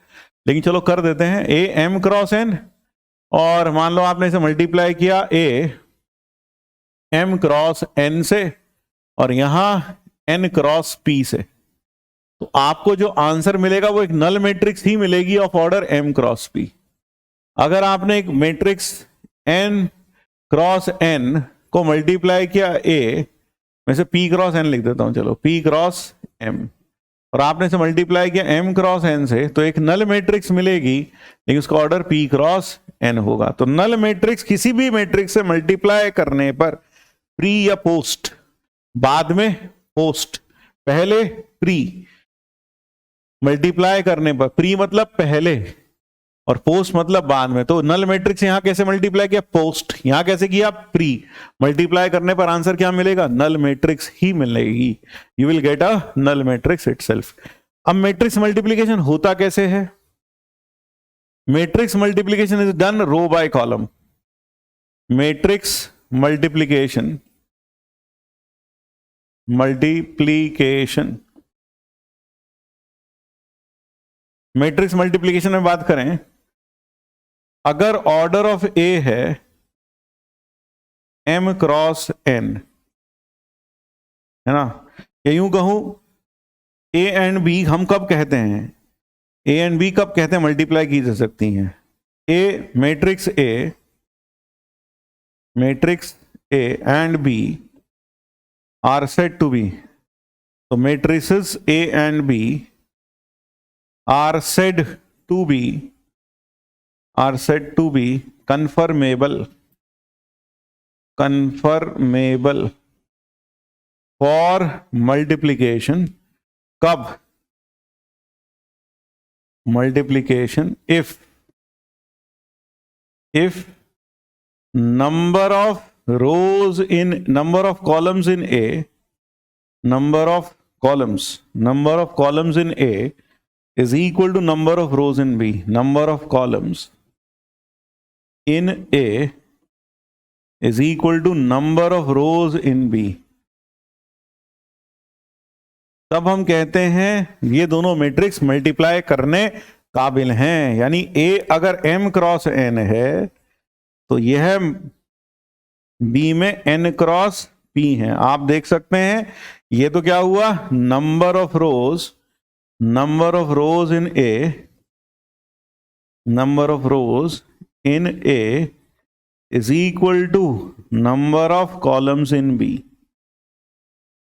लेकिन चलो कर देते हैं। ए m क्रॉस n, और मान लो आपने इसे मल्टीप्लाई किया a m क्रॉस n से और यहां n क्रॉस p से, तो आपको जो आंसर मिलेगा वो एक नल मैट्रिक्स ही मिलेगी of order m cross p। अगर आपने एक मैट्रिक्स n क्रॉस n को मल्टीप्लाई किया a, मैं से p क्रॉस n लिख देता हूं, चलो p क्रॉस m, और आपने इसे मल्टीप्लाई किया m क्रॉस n से, तो एक नल मैट्रिक्स मिलेगी, लेकिन उसका ऑर्डर p क्रॉस n होगा। तो नल मैट्रिक्स किसी भी मैट्रिक्स से मल्टीप्लाई करने पर प्री या पोस्ट, बाद में पोस्ट, पहले प्री, मल्टीप्लाई करने पर, प्री मतलब पहले और पोस्ट मतलब बाद में। तो नल मैट्रिक्स यहां कैसे मल्टीप्लाई किया? पोस्ट। यहां कैसे किया? प्री। मल्टीप्लाई करने पर आंसर क्या मिलेगा? नल मैट्रिक्स ही मिलेगी। You will get a null matrix itself. अब मैट्रिक्स मल्टीप्लिकेशन होता कैसे है? Matrix multiplication is done row by column. Matrix multiplication matrix multiplication में बात करें, अगर ऑर्डर ऑफ ए है m क्रॉस n, है ना, या यूं कहूं a एंड b हम कब कहते हैं? a एंड b कब कहते हैं मल्टीप्लाई की जा सकती हैं? a matrix a and b are said to be, तो matrices a and b are said to be conformable for multiplication। कब? multiplication if number of columns in A, number of columns in A is equal to number of rows in B. Number of columns in A is equal to number of rows in B. तब हम कहते हैं ये दोनों matrix multiply करने काबिल हैं। यानी A अगर m क्रॉस n है तो यह B में n क्रॉस p है। आप देख सकते हैं ये तो क्या हुआ, number of rose in A, number of rows in A is equal to number of columns in B,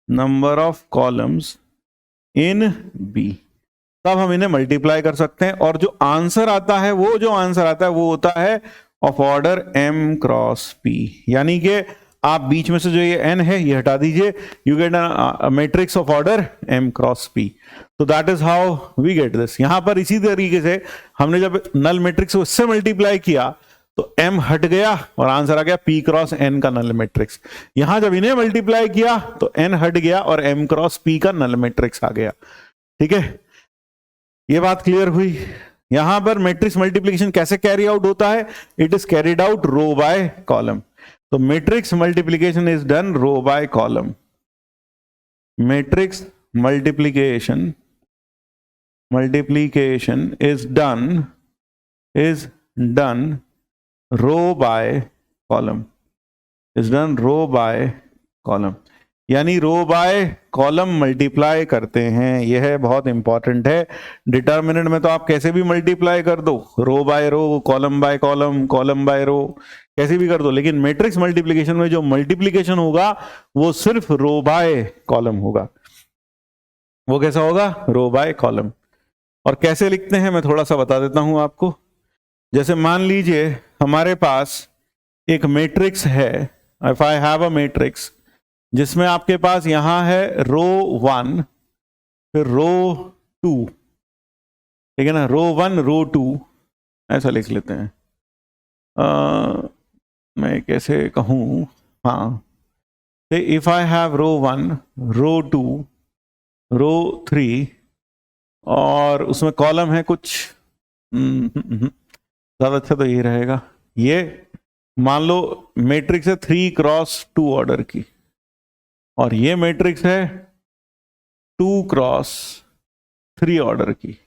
number of columns in B। तब हम इन्हें मल्टीप्लाई कर सकते हैं और जो आंसर आता है वो होता है of order m cross p। यानी कि आप बीच में से जो ये n है ये हटा दीजिए, you get a matrix of order m cross p। तो that is how we get this. यहां पर इसी तरीके से हमने जब नल मैट्रिक्स को इससे मल्टीप्लाई किया तो m हट गया और आंसर आ गया p क्रॉस n का नल मैट्रिक्स। यहां जब इन्हें मल्टीप्लाई किया तो n हट गया और m क्रॉस p का नल मैट्रिक्स आ गया। ठीक है, ये बात क्लियर हुई। यहां पर मैट्रिक्स मल्टीप्लिकेशन कैसे कैरी आउट होता है? It is carried out row by column. तो matrix multiplication is done row by column. Matrix multiplication is done row by column, यानी रो बाय कॉलम मल्टीप्लाई करते हैं। यह बहुत इंपॉर्टेंट है। डिटर्मिनेंट में तो आप कैसे भी मल्टीप्लाई कर दो, row by row, column by column, column by row, कैसे भी कर दो, लेकिन मैट्रिक्स मल्टीप्लिकेशन में जो मल्टीप्लिकेशन होगा वो सिर्फ रो बाय कॉलम होगा। वो कैसा होगा? रो बाय कॉलम। और कैसे लिखते हैं मैं थोड़ा सा बता देता हूं आपको। जैसे मान लीजिए हमारे पास एक मैट्रिक्स है, if I have a matrix जिसमें आपके पास यहां है रो 1 फिर रो 2, ठीक है ना, रो 1 रो 2, ऐसा लिख लेते हैं। मैं कैसे कहूं, हाँ, इफ आई हैव रो 1 रो 2 रो 3 और उसमें कॉलम है कुछ, ज्यादा अच्छा तो ये रहेगा। ये मान लो मैट्रिक्स है 3x2 ऑर्डर की और ये मैट्रिक्स है 2x3 ऑर्डर की।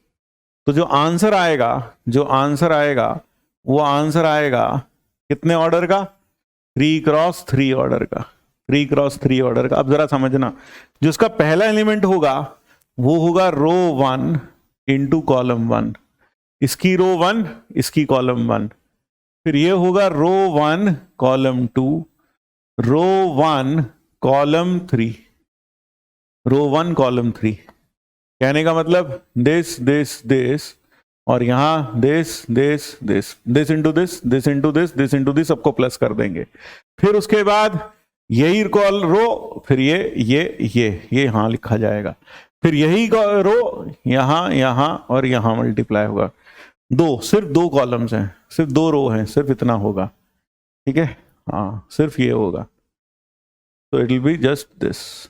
तो जो आंसर आएगा वो आंसर आएगा कितने ऑर्डर का? 3x3 ऑर्डर का, 3x3 ऑर्डर का। अब जरा समझना, जो उसका पहला एलिमेंट होगा वो होगा रो 1 इंटू कॉलम 1, इसकी रो 1 इसकी कॉलम 1, फिर ये होगा रो 1 कॉलम 2 रो 1 कॉलम 3, रो 1 कॉलम 3। कहने का मतलब दिस और यहां दिस इंटू दिस सबको प्लस कर देंगे। फिर उसके बाद यही रो, फिर ये यहां लिखा जाएगा, फिर यही रो यहां और यहां मल्टीप्लाई होगा। सिर्फ 2 कॉलम्स हैं, सिर्फ 2 रो हैं, सिर्फ इतना होगा, ठीक है, हाँ, सिर्फ ये होगा। तो it will be just this,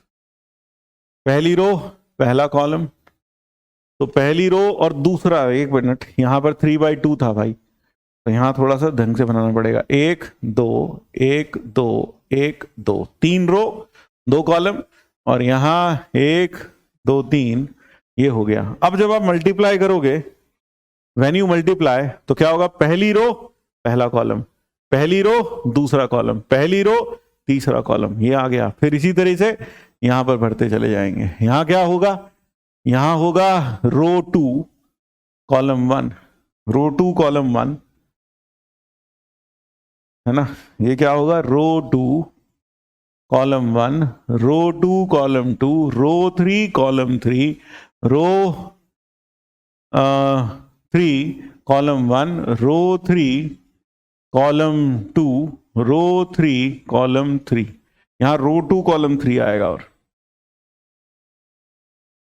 पहली रो पहला कॉलम, तो पहली रो और दूसरा, एक मिनट, यहां पर 3/2 था भाई, तो यहां थोड़ा सा ढंग से बनाना पड़ेगा। 1 2 1 2 1 2, 3 रो 2 कॉलम, और यहां 1 2 3, ये हो गया। अब जब आप मल्टीप्लाई करोगे, व्हेन यू मल्टीप्लाई, तो क्या होगा? पहली रो पहला कॉलम, पहली रो दूसरा कॉलम, पहली रो तीसरा कॉलम, ये आ गया। फिर इसी तरह से यहां पर भरते चले जाएंगे। यहां क्या होगा? यहां होगा रो 2 कॉलम 1, रो 2 कॉलम 1, है ना। ये क्या होगा? रो 2 कॉलम 1 रो 2 कॉलम 2 रो 3 कॉलम 3 रो 3 कॉलम 1 रो 3 कॉलम 2 रो 3 कॉलम 3। यहां रो 2 कॉलम 3 आएगा और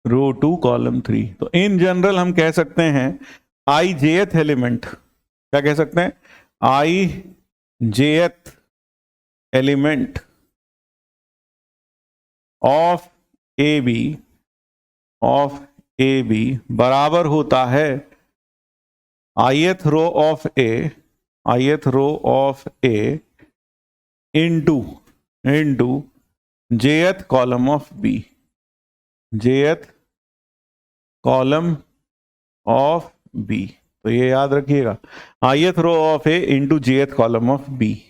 रो 2 कॉलम 3। तो इन जनरल हम कह सकते हैं आई जेथ एलिमेंट, क्या कह सकते हैं? आई जेथ एलिमेंट ऑफ ए बी बराबर होता है ith row of A into jth column of B, jth column of B. तो ये याद रखिएगा, ith row of A into jth column of B,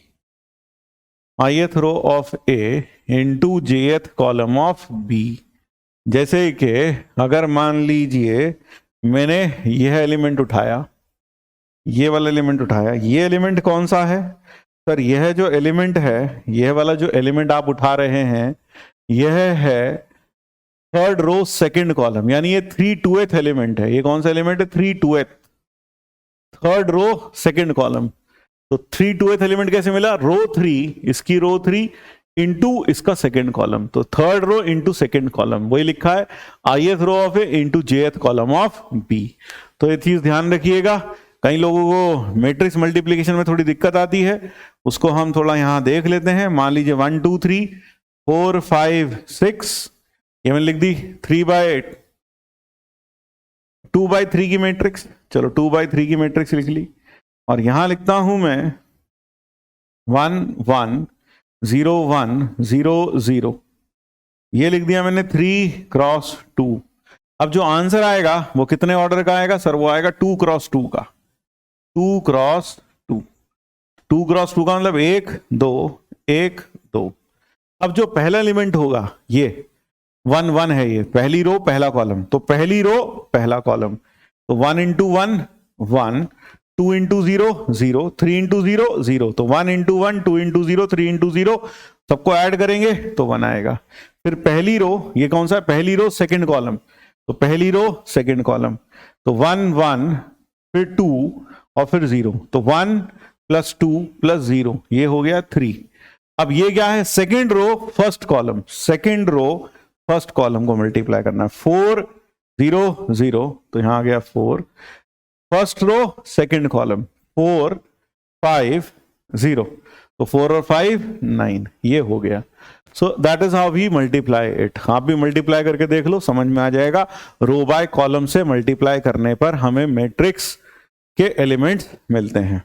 ith row of A into jth column of B. जैसे कि अगर मान लीजिए मैंने यह एलिमेंट उठाया, ये वाला एलिमेंट उठाया, ये एलिमेंट कौन सा है सर? यह जो एलिमेंट है, यह वाला जो एलिमेंट आप उठा रहे हैं, यह है थर्ड रो सेकंड कॉलम, यानी ये 3/2 एलिमेंट है। ये कौन सा एलिमेंट है? 3/2, थर्ड रो सेकंड कॉलम। तो 3/2 एलिमेंट कैसे मिला? रो 3, इसकी रो 3 इंटू इसका सेकंड कॉलम, तो third row into second column, वही लिखा है ith row of A into jth column of B. तो ये चीज ध्यान रखिएगा। कई लोगों को मैट्रिक्स मल्टीप्लिकेशन में थोड़ी दिक्कत आती है, उसको हम थोड़ा यहां देख लेते हैं। मान लीजिए 1 2 3 4 5 6, ये मैंने लिख दी 2/3 की मैट्रिक्स, चलो 2/3 की मैट्रिक्स लिख ली, और यहां लिखता हूं मैं 1 1 0 1 0 0, ये लिख दिया मैंने 3x2। अब जो आंसर आएगा वो कितने ऑर्डर का आएगा सर? वो आएगा 2x2 का, 2x2। 2x2 का मतलब 1 2 1 2। अब जो पहला एलिमेंट होगा ये 1 1 है, ये पहली रो पहला कॉलम, तो पहली रो पहला कॉलम, तो 1 इंटू 1 1, 2 इंटू 0 0, 3 इंटू 0 0, तो 1 इंटू 1 2 इंटू 0 3 इंटू 0, सबको ऐड करेंगे तो 1 आएगा। फिर पहली रो, ये कौन सा है? पहली रो सेकंड कॉलम, तो पहली रो सेकंड कॉलम, तो 1 1 फिर 2 और फिर 0, तो 1 प्लस 2 प्लस 0, ये हो गया 3। अब ये क्या है? Second row first column, second row first column को मल्टीप्लाई करना है, 4 0 0, तो यहां आ गया 4। फर्स्ट रो सेकंड कॉलम 4 5 0, तो 4 और 5 9, ये हो गया। So that is how we multiply it. आप भी मल्टीप्लाई करके देख लो, समझ में आ जाएगा। रो बाय कॉलम से मल्टीप्लाई करने पर हमें मैट्रिक्स के एलिमेंट्स मिलते हैं।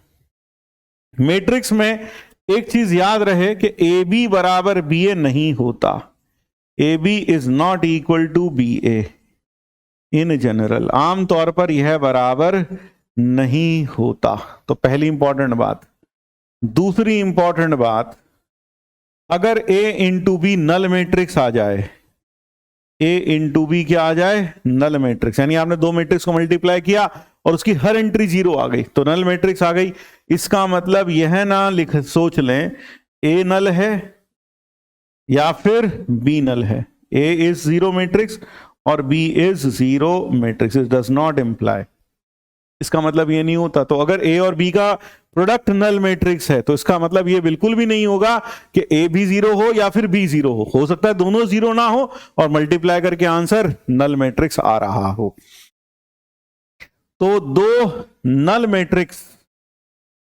मैट्रिक्स में एक चीज याद रहे कि ए बी बराबर बी ए नहीं होता। A B is not equal to B A in general, आमतौर पर यह बराबर नहीं होता। तो पहली इंपॉर्टेंट बात। दूसरी इंपॉर्टेंट बात, अगर A into be null matrix आ जाए, ए इंटू बी क्या आ जाए? नल मैट्रिक्स, यानी आपने दो मैट्रिक्स को मल्टीप्लाई किया और उसकी हर एंट्री 0 आ गई, तो नल मैट्रिक्स आ गई। इसका मतलब यह ना सोच लें ए नल है या फिर बी नल है। ए इज 0 मैट्रिक्स और B is 0 matrix, it does not imply. इसका मतलब ये नहीं होता। तो अगर ए और बी का प्रोडक्ट नल मैट्रिक्स है तो इसका मतलब ये बिल्कुल भी नहीं होगा कि ए भी 0 हो या फिर बी 0 हो सकता है दोनों 0 ना हो और मल्टीप्लाई करके आंसर नल मैट्रिक्स आ रहा हो। तो दो मैट्रिक्स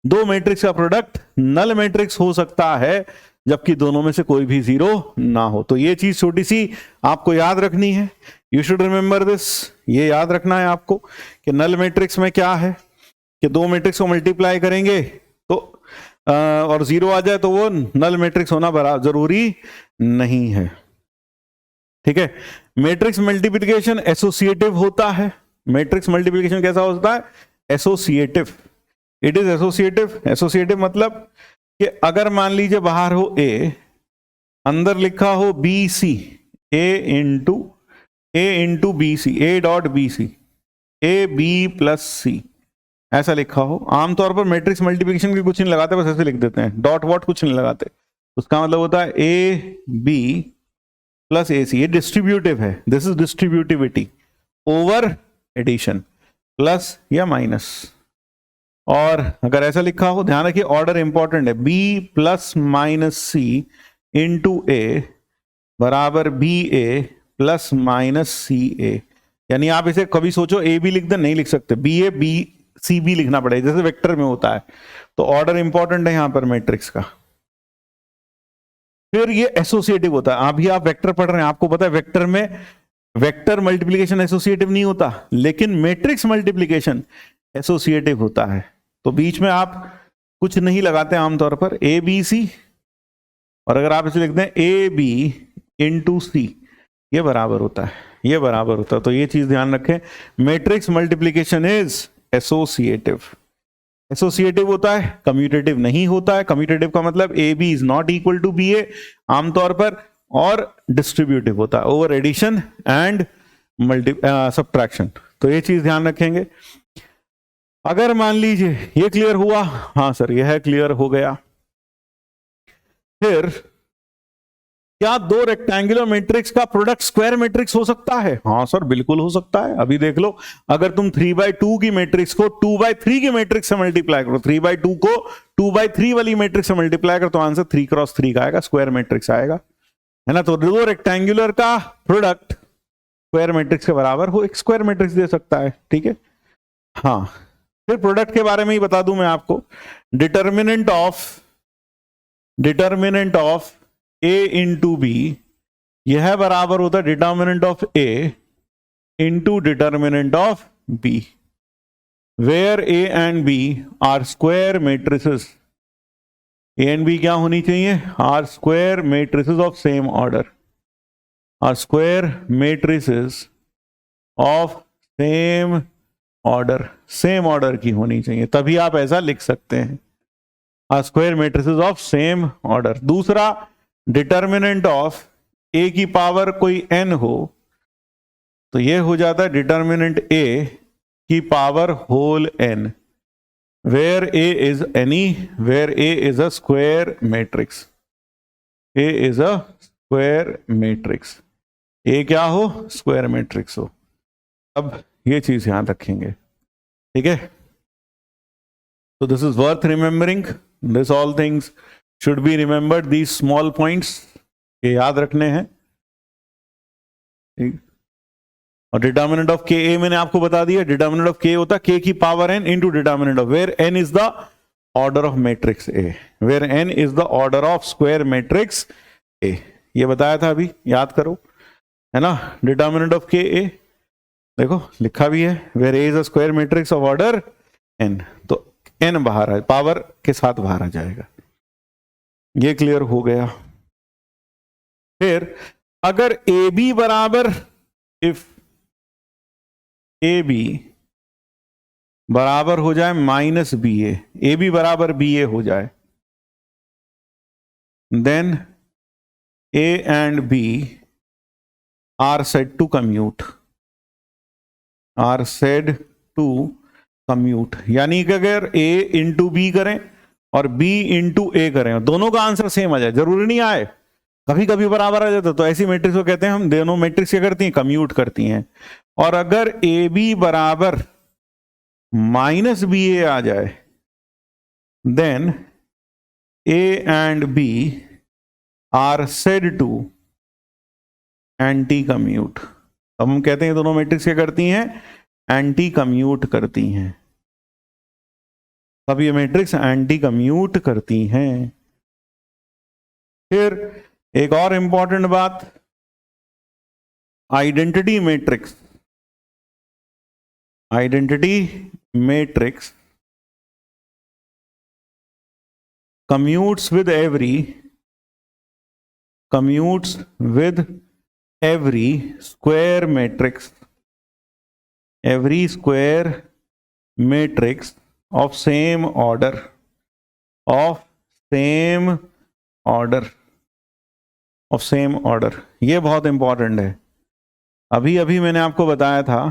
का प्रोडक्ट नल मैट्रिक्स हो सकता है, जबकि दोनों में से कोई भी 0 ना हो। तो ये चीज छोटी सी आपको याद रखनी है। यू शुड रिमेंबर दिस, ये याद रखना है आपको कि नल मैट्रिक्स में क्या है कि दो मैट्रिक्स को मल्टीप्लाई करेंगे तो और 0 आ जाए तो वो नल मैट्रिक्स होना बराबर जरूरी नहीं है। ठीक है। मैट्रिक्स मल्टीप्लिकेशन एसोसिएटिव होता है। मैट्रिक्स मल्टीप्लिकेशन कैसा होता है? Associative. It is associative. Associative मतलब कि अगर मान लीजिए बाहर हो ए, अंदर लिखा हो B C, A into B C, A dot B C, A B plus C, ऐसा लिखा हो। आमतौर पर मैट्रिक्स मल्टीप्लिकेशन की कुछ नहीं लगाते, बस ऐसे लिख देते हैं, डॉट वॉट कुछ नहीं लगाते। उसका मतलब होता है ए बी प्लस ए सी। ये डिस्ट्रीब्यूटिव है, this is distributivity over addition, plus या माइनस। और अगर ऐसा लिखा हो, ध्यान रखिए ऑर्डर इंपॉर्टेंट है, B plus minus C into A बराबर B A plus minus C A. यानी आप इसे कभी सोचो ए बी लिख दे, नहीं लिख सकते, B A B C B लिखना पड़ेगा जैसे वेक्टर में होता है। तो ऑर्डर इंपॉर्टेंट है यहां पर मैट्रिक्स का। फिर ये एसोसिएटिव होता है। अभी आप वेक्टर पढ़ रहे हैं, आपको पता है वेक्टर में वेक्टर मल्टीप्लिकेशन एसोसिएटिव नहीं होता, लेकिन मैट्रिक्स मल्टीप्लिकेशन एसोसिएटिव होता है। तो बीच में आप कुछ नहीं लगाते आमतौर पर, ए बी सी, और अगर आप इसे लिखते हैं ए बी इंटू सी, ये बराबर होता है, ये बराबर होता है। तो ये चीज ध्यान रखें, matrix multiplication is associative. Associative होता है, कम्यूटेटिव नहीं होता है। कम्यूटेटिव का मतलब A B is not equal to B A आमतौर पर, और डिस्ट्रीब्यूटिव होता है ओवर एडिशन एंड सब्ट्रैक्शन। तो ये चीज ध्यान रखेंगे। अगर मान लीजिए ये क्लियर हुआ, हाँ सर यह क्लियर हो गया। फिर क्या दो रेक्टेंगुलर मैट्रिक्स का प्रोडक्ट स्क्वायर मैट्रिक्स हो सकता है? हाँ सर बिल्कुल हो सकता है। अभी देख लो, अगर तुम 3/2 की मैट्रिक्स को 2/3 की मैट्रिक्स से मल्टीप्लाई करो, 3/2 को 2/3 वाली मैट्रिक्स से मल्टीप्लाई करो, तो आंसर 3x3 का आएगा, स्क्वायर मैट्रिक्स आएगा, है ना। तो दो रेक्टेंगुलर का प्रोडक्ट स्क्वायर मैट्रिक्स के बराबर हो, एक स्क्वायर मैट्रिक्स दे सकता है। ठीक है। हाँ, फिर प्रोडक्ट के बारे में ही बता दूं मैं आपको। Determinant of A into B, यह बराबर होता है determinant of A into determinant of B. Where A and B are square matrices, A and B क्या होनी चाहिए, are square matrices of same order, are square matrices of same order, same order की होनी चाहिए, तभी आप ऐसा लिख सकते हैं, are square matrices of same order. दूसरा, डिटर्मिनेंट ऑफ ए की पावर कोई n हो तो ये हो जाता है डिटर्मिनेंट ए की power whole n, where A is any, where A is a square matrix, A is a square matrix, A क्या हो, स्क्वायर मैट्रिक्स हो। अब ये चीज ध्यान रखेंगे, ठीक है। तो this is worth remembering, this all things should be remembered, these small points ये याद रखने हैं, ठीक। और डिटर्मिनेंट ऑफ के ए मैंने आपको बता दिया, डिटर्मिनेंट ऑफ के होता है के की power n into determinant of, where n is the order of matrix A, where n is the order of square matrix A, ये बताया था अभी, याद करो, है ना। डिटर्मिनेंट ऑफ के ए देखो लिखा भी है, where A is a square matrix of order n, तो n बाहर है, पावर के साथ बाहर आ जाएगा, ये क्लियर हो गया। फिर अगर ए बी बराबर, इफ ए बी बराबर हो जाए माइनस बी ए बी बराबर बी ए हो जाए, then A and B are said to commute, are said to commute, यानी कि अगर ए इंटू बी करें और बी इंटू ए करें, दोनों का आंसर सेम आ जाए, जरूरी नहीं आए, कभी कभी बराबर आ जाता, तो ऐसी मैट्रिक्स को कहते हैं हम, दोनों मैट्रिक्स क्या करती हैं, कम्यूट करती हैं। और अगर ए बी बराबर माइनस बी ए आ जाए, then A and B are said to anti commute, अब हम कहते हैं दोनों मैट्रिक्स क्या करती हैं, एंटी कम्यूट करती हैं, अब ये मैट्रिक्स एंटी कम्यूट करती हैं। फिर एक और इंपॉर्टेंट बात, identity matrix, identity matrix commutes with every square matrix, every square matrix of same order, of same order, of same order, ये बहुत इंपॉर्टेंट है। अभी अभी मैंने आपको बताया था,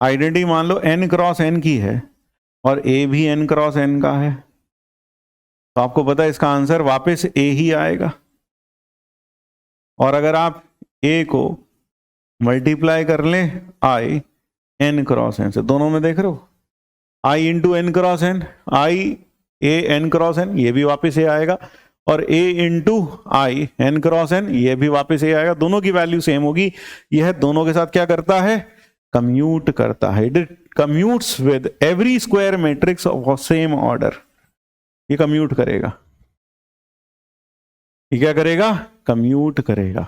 आइडेंटिटी मान लो n क्रॉस n की है और a भी n क्रॉस n का है, तो आपको पता है इसका आंसर वापस a ही आएगा। और अगर आप a को मल्टीप्लाई कर लें i n क्रॉस n से, दोनों में देख रहे हो, i into n cross n, i a n cross n, ये भी वापस a आएगा, और a into i n cross n, ये भी वापस a आएगा, दोनों की वैल्यू सेम होगी। यह दोनों के साथ क्या करता है, कम्यूट करता है, it commutes with every square matrix of same order, ये कम्यूट करेगा, ये क्या करेगा, कम्यूट करेगा,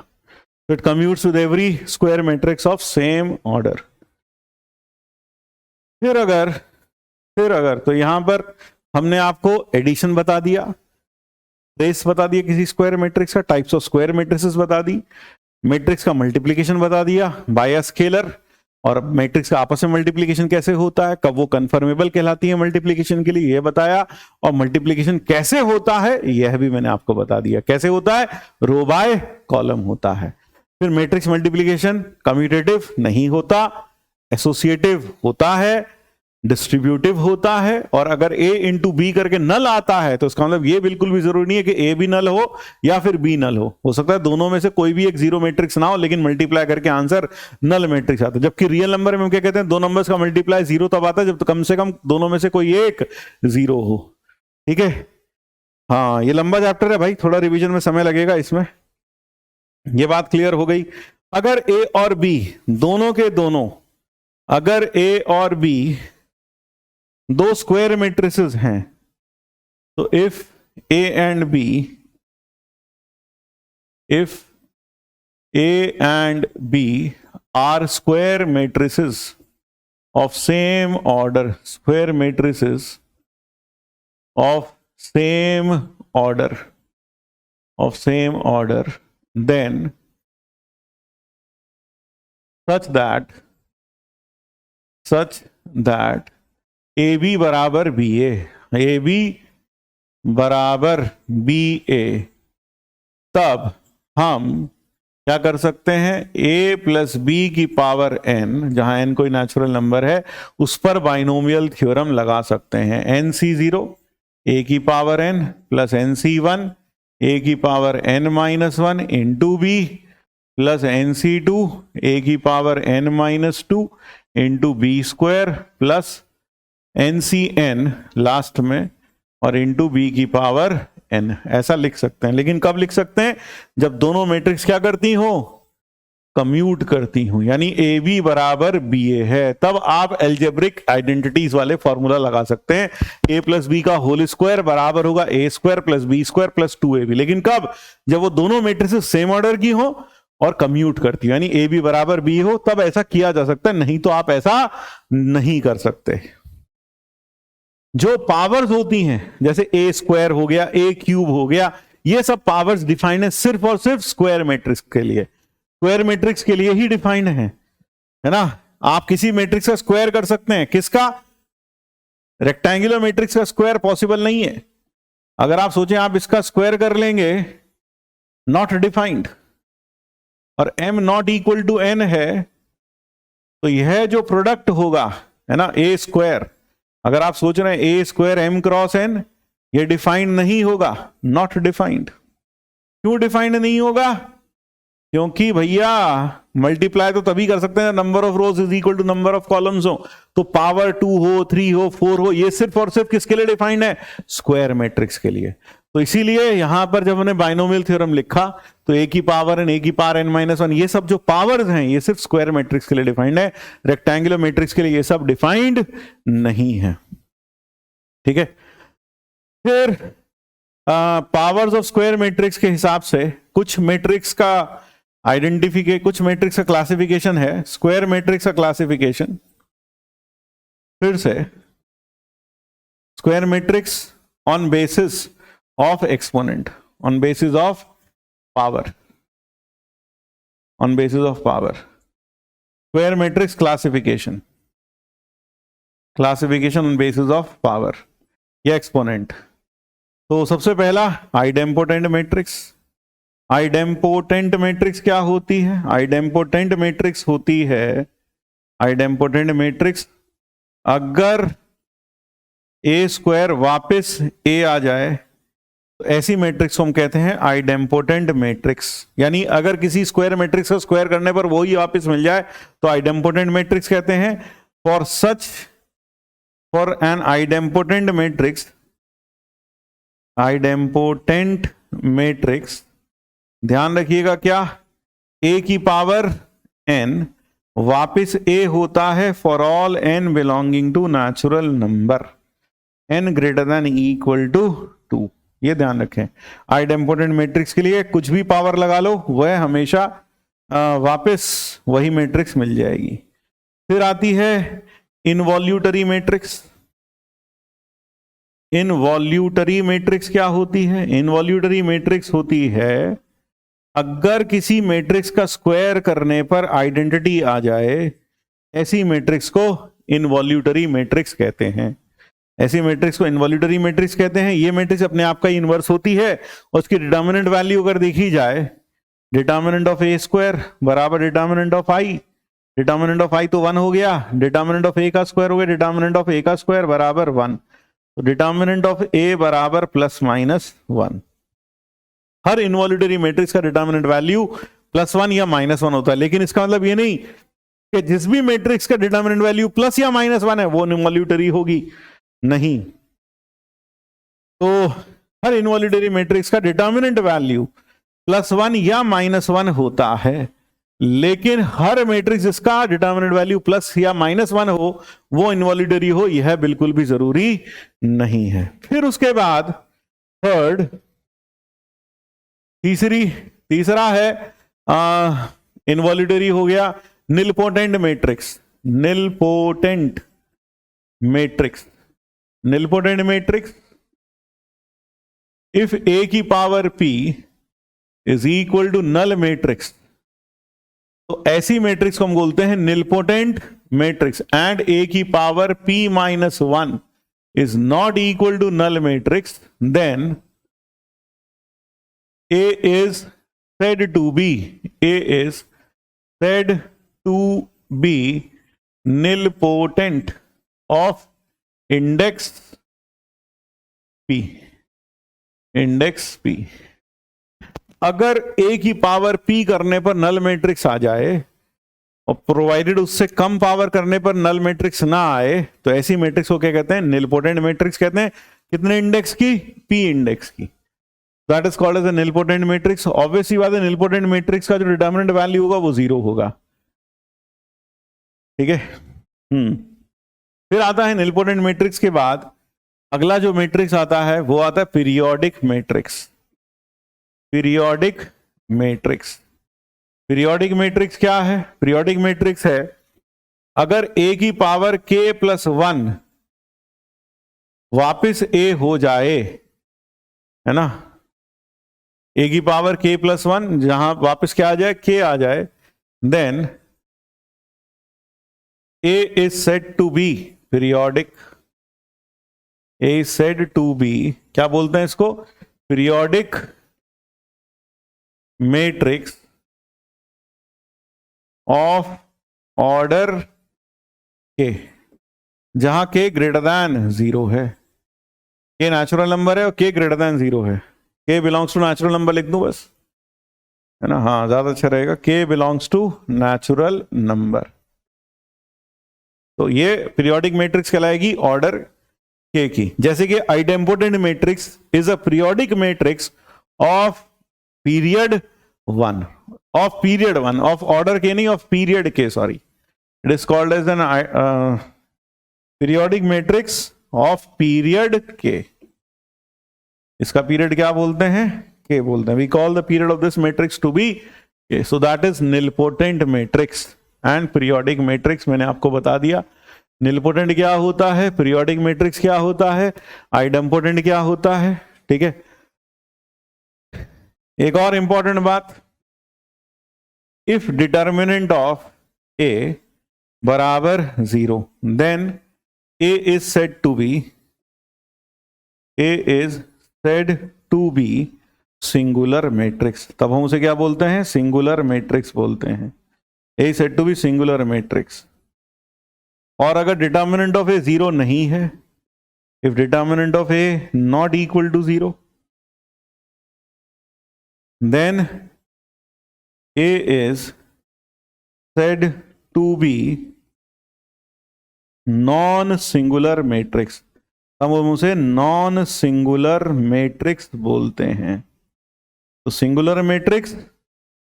it commutes with every square matrix of same order. फिर अगर तो यहां पर हमने आपको एडिशन बता दिया, ट्रेस बता दिया किसी स्क्वायर मैट्रिक्स का, टाइप्स ऑफ स्क्वायर मैट्रिसेस बता दी, मैट्रिक्स का मल्टीप्लिकेशन बता दिया बाय अ स्केलर, और मैट्रिक्स का आपस में मल्टीप्लिकेशन कैसे होता है, कब वो कन्फर्मेबल कहलाती है मल्टीप्लिकेशन के लिए, ये बताया, और मल्टीप्लिकेशन कैसे होता है यह भी मैंने आपको बता दिया, कैसे होता है, रो बाय कॉलम होता है। फिर मैट्रिक्स मल्टीप्लिकेशन कम्यूटेटिव नहीं होता, एसोसिएटिव होता है, डिस्ट्रीब्यूटिव होता है, और अगर a इंटू बी करके नल आता है तो इसका मतलब ये बिल्कुल भी जरूरी नहीं है कि a भी नल हो या फिर b नल हो सकता है दोनों में से कोई भी एक जीरो मैट्रिक्स ना हो, लेकिन मल्टीप्लाई करके आंसर नल मैट्रिक्स आता है। जबकि रियल नंबर में हम क्या कहते हैं, दो नंबर्स का मल्टीप्लाई जीरो तब आता है जब कम से कम दोनों में से कोई एक जीरो हो, ठीक है। हाँ, ये लंबा चैप्टर है भाई, थोड़ा रिविजन में समय लगेगा इसमें, ये बात क्लियर हो गई। अगर a और b दोनों के दोनों, अगर a और b दो स्क्वायर मैट्रिसेस हैं, तो if a and b, if a and b are square matrices, of same order, square matrices of same order, then such that AB बराबर BA, AB बराबर BA, तब हम क्या कर सकते हैं, a प्लस बी की पावर n, जहां n कोई नेचुरल नंबर है, उस पर बाइनोमियल थ्योरम लगा सकते हैं। nc0 a की power n plus nc1 a की power n minus 1 into B plus nc2 a की power n minus 2 into B square plus ncn last में और इंटू बी की पावर n, ऐसा लिख सकते हैं। लेकिन कब लिख सकते हैं, जब दोनों मैट्रिक्स क्या करती हो, कम्यूट करती हूं, यानी ए बी बराबर बी ए है, तब आप एल्जेब्रिक आइडेंटिटीज वाले फॉर्मूला लगा सकते हैं। ए प्लस बी का होल स्क्वायर बराबर होगा A square plus B square plus 2ab। लेकिन कब, जब वो दोनों मैट्रिक्स सेम ऑर्डर की हो और कम्यूट करती हो, यानी ए बी बराबर बी हो, तब ऐसा किया जा सकता है, नहीं तो आप ऐसा नहीं कर सकते। जो पावर्स होती हैं, जैसे ए स्क्वायर हो गया, ए क्यूब हो गया, ये सब पावर्स डिफाइंड है सिर्फ और सिर्फ स्क्वायर मैट्रिक्स के लिए, स्क्वायर मैट्रिक्स के लिए ही डिफाइंड है ना। आप किसी मैट्रिक्स का स्क्वायर कर सकते हैं, किसका, रेक्टेंगुलर मैट्रिक्स का स्क्वायर पॉसिबल नहीं है। अगर आप सोचें आप इसका स्क्वायर कर लेंगे, नॉट डिफाइंड, और m not equal to n है, तो यह जो प्रोडक्ट होगा, है ना, ए स्क्वायर, अगर आप सोच रहे हैं ए स्क्वायर एम क्रॉस एन, ये डिफाइंड नहीं होगा, नॉट डिफाइंड। क्यों डिफाइंड नहीं होगा, क्योंकि भैया मल्टीप्लाई तो तभी कर सकते हैं number of rows is equal to number of columns हो, तो पावर 2 हो, 3 हो, 4 हो, ये सिर्फ और सिर्फ किसके लिए डिफाइंड है, स्क्वायर मैट्रिक्स के लिए। तो इसीलिए यहां पर जब हमने बाइनोमियल थ्योरम लिखा, तो ए की पावर एन, ए की पावर एन माइनस 1, ये सब जो पावर्स हैं ये सिर्फ स्क्वायर मैट्रिक्स के लिए डिफाइंड है, रेक्टेंगुलर मैट्रिक्स के लिए ये सब डिफाइंड नहीं है। ठीक है, फिर पावर्स ऑफ स्क्वायर मैट्रिक्स के हिसाब से कुछ मैट्रिक्स का कुछ मैट्रिक्स का क्लासिफिकेशन है। स्क्वायर मैट्रिक्स का क्लासिफिकेशन, फिर से square matrix on basis of exponent, on basis of power, on basis of power, square matrix classification, classification on basis of power या एक्सपोनेंट। तो सबसे पहला आइडेम्पोटेंट मैट्रिक्स। आइडेम्पोटेंट मैट्रिक्स क्या होती है, आइडेम्पोटेंट मैट्रिक्स होती है, आइडेम्पोटेंट मैट्रिक्स अगर ए स्क्वायर वापस ए आ जाए, तो ऐसी मैट्रिक्स को हम कहते हैं आइडेम्पोटेंट मैट्रिक्स। यानी अगर किसी स्क्वायर मैट्रिक्स का स्क्वायर करने पर वही वापस मिल जाए तो आइडेम्पोटेंट मैट्रिक्स कहते हैं। For an idempotent matrix, idempotent matrix, ध्यान रखिएगा क्या, ए की पावर एन वापिस ए होता है for all N belonging to natural number, N greater than equal to 2। ये ध्यान रखें, आइडेम्पोटेंट मैट्रिक्स के लिए कुछ भी पावर लगा लो, वह हमेशा वापस वही मैट्रिक्स मिल जाएगी। फिर आती है इनवॉल्यूटरी मैट्रिक्स। इनवॉल्यूटरी मैट्रिक्स क्या होती है, इनवॉल्यूटरी मैट्रिक्स होती है अगर किसी मैट्रिक्स का स्क्वायर करने पर आइडेंटिटी आ जाए, ऐसी मैट्रिक्स को इनवॉल्यूटरी मैट्रिक्स कहते हैं। ऐसी मैट्रिक्स को इनवॉल्यूटरी मैट्रिक्स कहते हैं। ये मैट्रिक्स अपने आप का इनवर्स होती है, उसकी डिटर्मिनेंट वैल्यू अगर देखी जाए, डिटर्मिनेंट ऑफ ए स्क्वायर बराबर determinant of I, determinant of I तो 1 हो गया, डिटर्मिनेंट ऑफ ए का स्क्वायर हो गया, डिटर्मिनेंट ऑफ ए का स्क्वायर बराबर 1, तो डिटर्मिनेंट ऑफ ए बराबर प्लस माइनस 1। हर इनवॉल्यूटरी मैट्रिक्स का डिटर्मिनेंट वैल्यू +1 या -1 होता है, लेकिन इसका मतलब ये नहीं कि जिस भी मैट्रिक्स का डिटर्मिनेंट वैल्यू प्लस या -1 है वो इनवॉल्यूटरी होगी, नहीं। तो हर इनवॉल्यूटरी मैट्रिक्स का डिटर्मिनेंट वैल्यू +1 या -1 होता है, लेकिन हर मैट्रिक्स जिसका डिटर्मिनेंट वैल्यू प्लस या -1 हो वो इनवॉल्यूटरी हो, यह बिल्कुल भी जरूरी नहीं है। फिर उसके बाद तीसरा है इनवॉल्यूटरी हो गया nilpotent matrix. nilpotent matrix. Nilpotent matrix, if a की power p is equal to null matrix, तो ऐसी मैट्रिक्स को हम बोलते हैं nilpotent matrix. एंड a की power p minus 1 is not equal to null matrix, then a is said to be nilpotent of index p. अगर a की power p करने पर नल मैट्रिक्स आ जाए और प्रोवाइडेड उससे कम पावर करने पर नल मैट्रिक्स ना आए, तो ऐसी मैट्रिक्स को क्या कहते हैं? निलपोटेंट मैट्रिक्स कहते हैं. कितने इंडेक्स की? p इंडेक्स की. That is called as a nilpotent matrix. Obviously बात है, निलपोटेंट मैट्रिक्स का जो डिटरमिनेंट वैल्यू होगा वो 0 होगा. ठीक है. फिर आता है निलपोटेंट मैट्रिक्स के बाद अगला जो मैट्रिक्स आता है वो आता है periodic matrix. Periodic matrix. Periodic matrix क्या है? पीरियोडिक मैट्रिक्स है अगर a की पावर k प्लस 1 वापिस a हो जाए, है ना, a की पावर k प्लस 1 जहां वापिस क्या आ जाए? k आ जाए, then a is said to be periodic. A is said to be, क्या बोलते हैं इसको? Periodic matrix of order k, जहां k ग्रेटर दैन 0 है. k नेचुरल नंबर है और k ग्रेटर दैन 0 है. k belongs to natural number लिख दूं बस, है ना? हाँ, ज्यादा अच्छा रहेगा. k belongs to natural number. तो ये पीरियोडिक मैट्रिक्स कहलाएगी ऑर्डर k की. जैसे कि idempotent matrix is a periodic matrix of period 1, of order k, नहीं of period k, sorry. It is called as an periodic matrix of period k. इसका period क्या बोलते हैं? k बोलते हैं. We call the period of this matrix to be k. So that is nilpotent matrix and periodic matrix. मैंने आपको बता दिया निलपोटेंट क्या होता है, पीरियोडिक मैट्रिक्स क्या होता है, आइडेम्पोटेंट क्या होता है. ठीक है. एक और इंपॉर्टेंट बात, इफ डिटर्मिनेंट ऑफ a बराबर 0, then a is said to be singular matrix. तब हम उसे क्या बोलते हैं? सिंगुलर मैट्रिक्स बोलते हैं. a is said to be singular matrix. और अगर डिटर्मिनेंट ऑफ a 0 नहीं है, if determinant of a not equal to 0, then a is said to be non singular matrix. हम उसे नॉन सिंगुलर मैट्रिक्स बोलते हैं. तो सिंगुलर मैट्रिक्स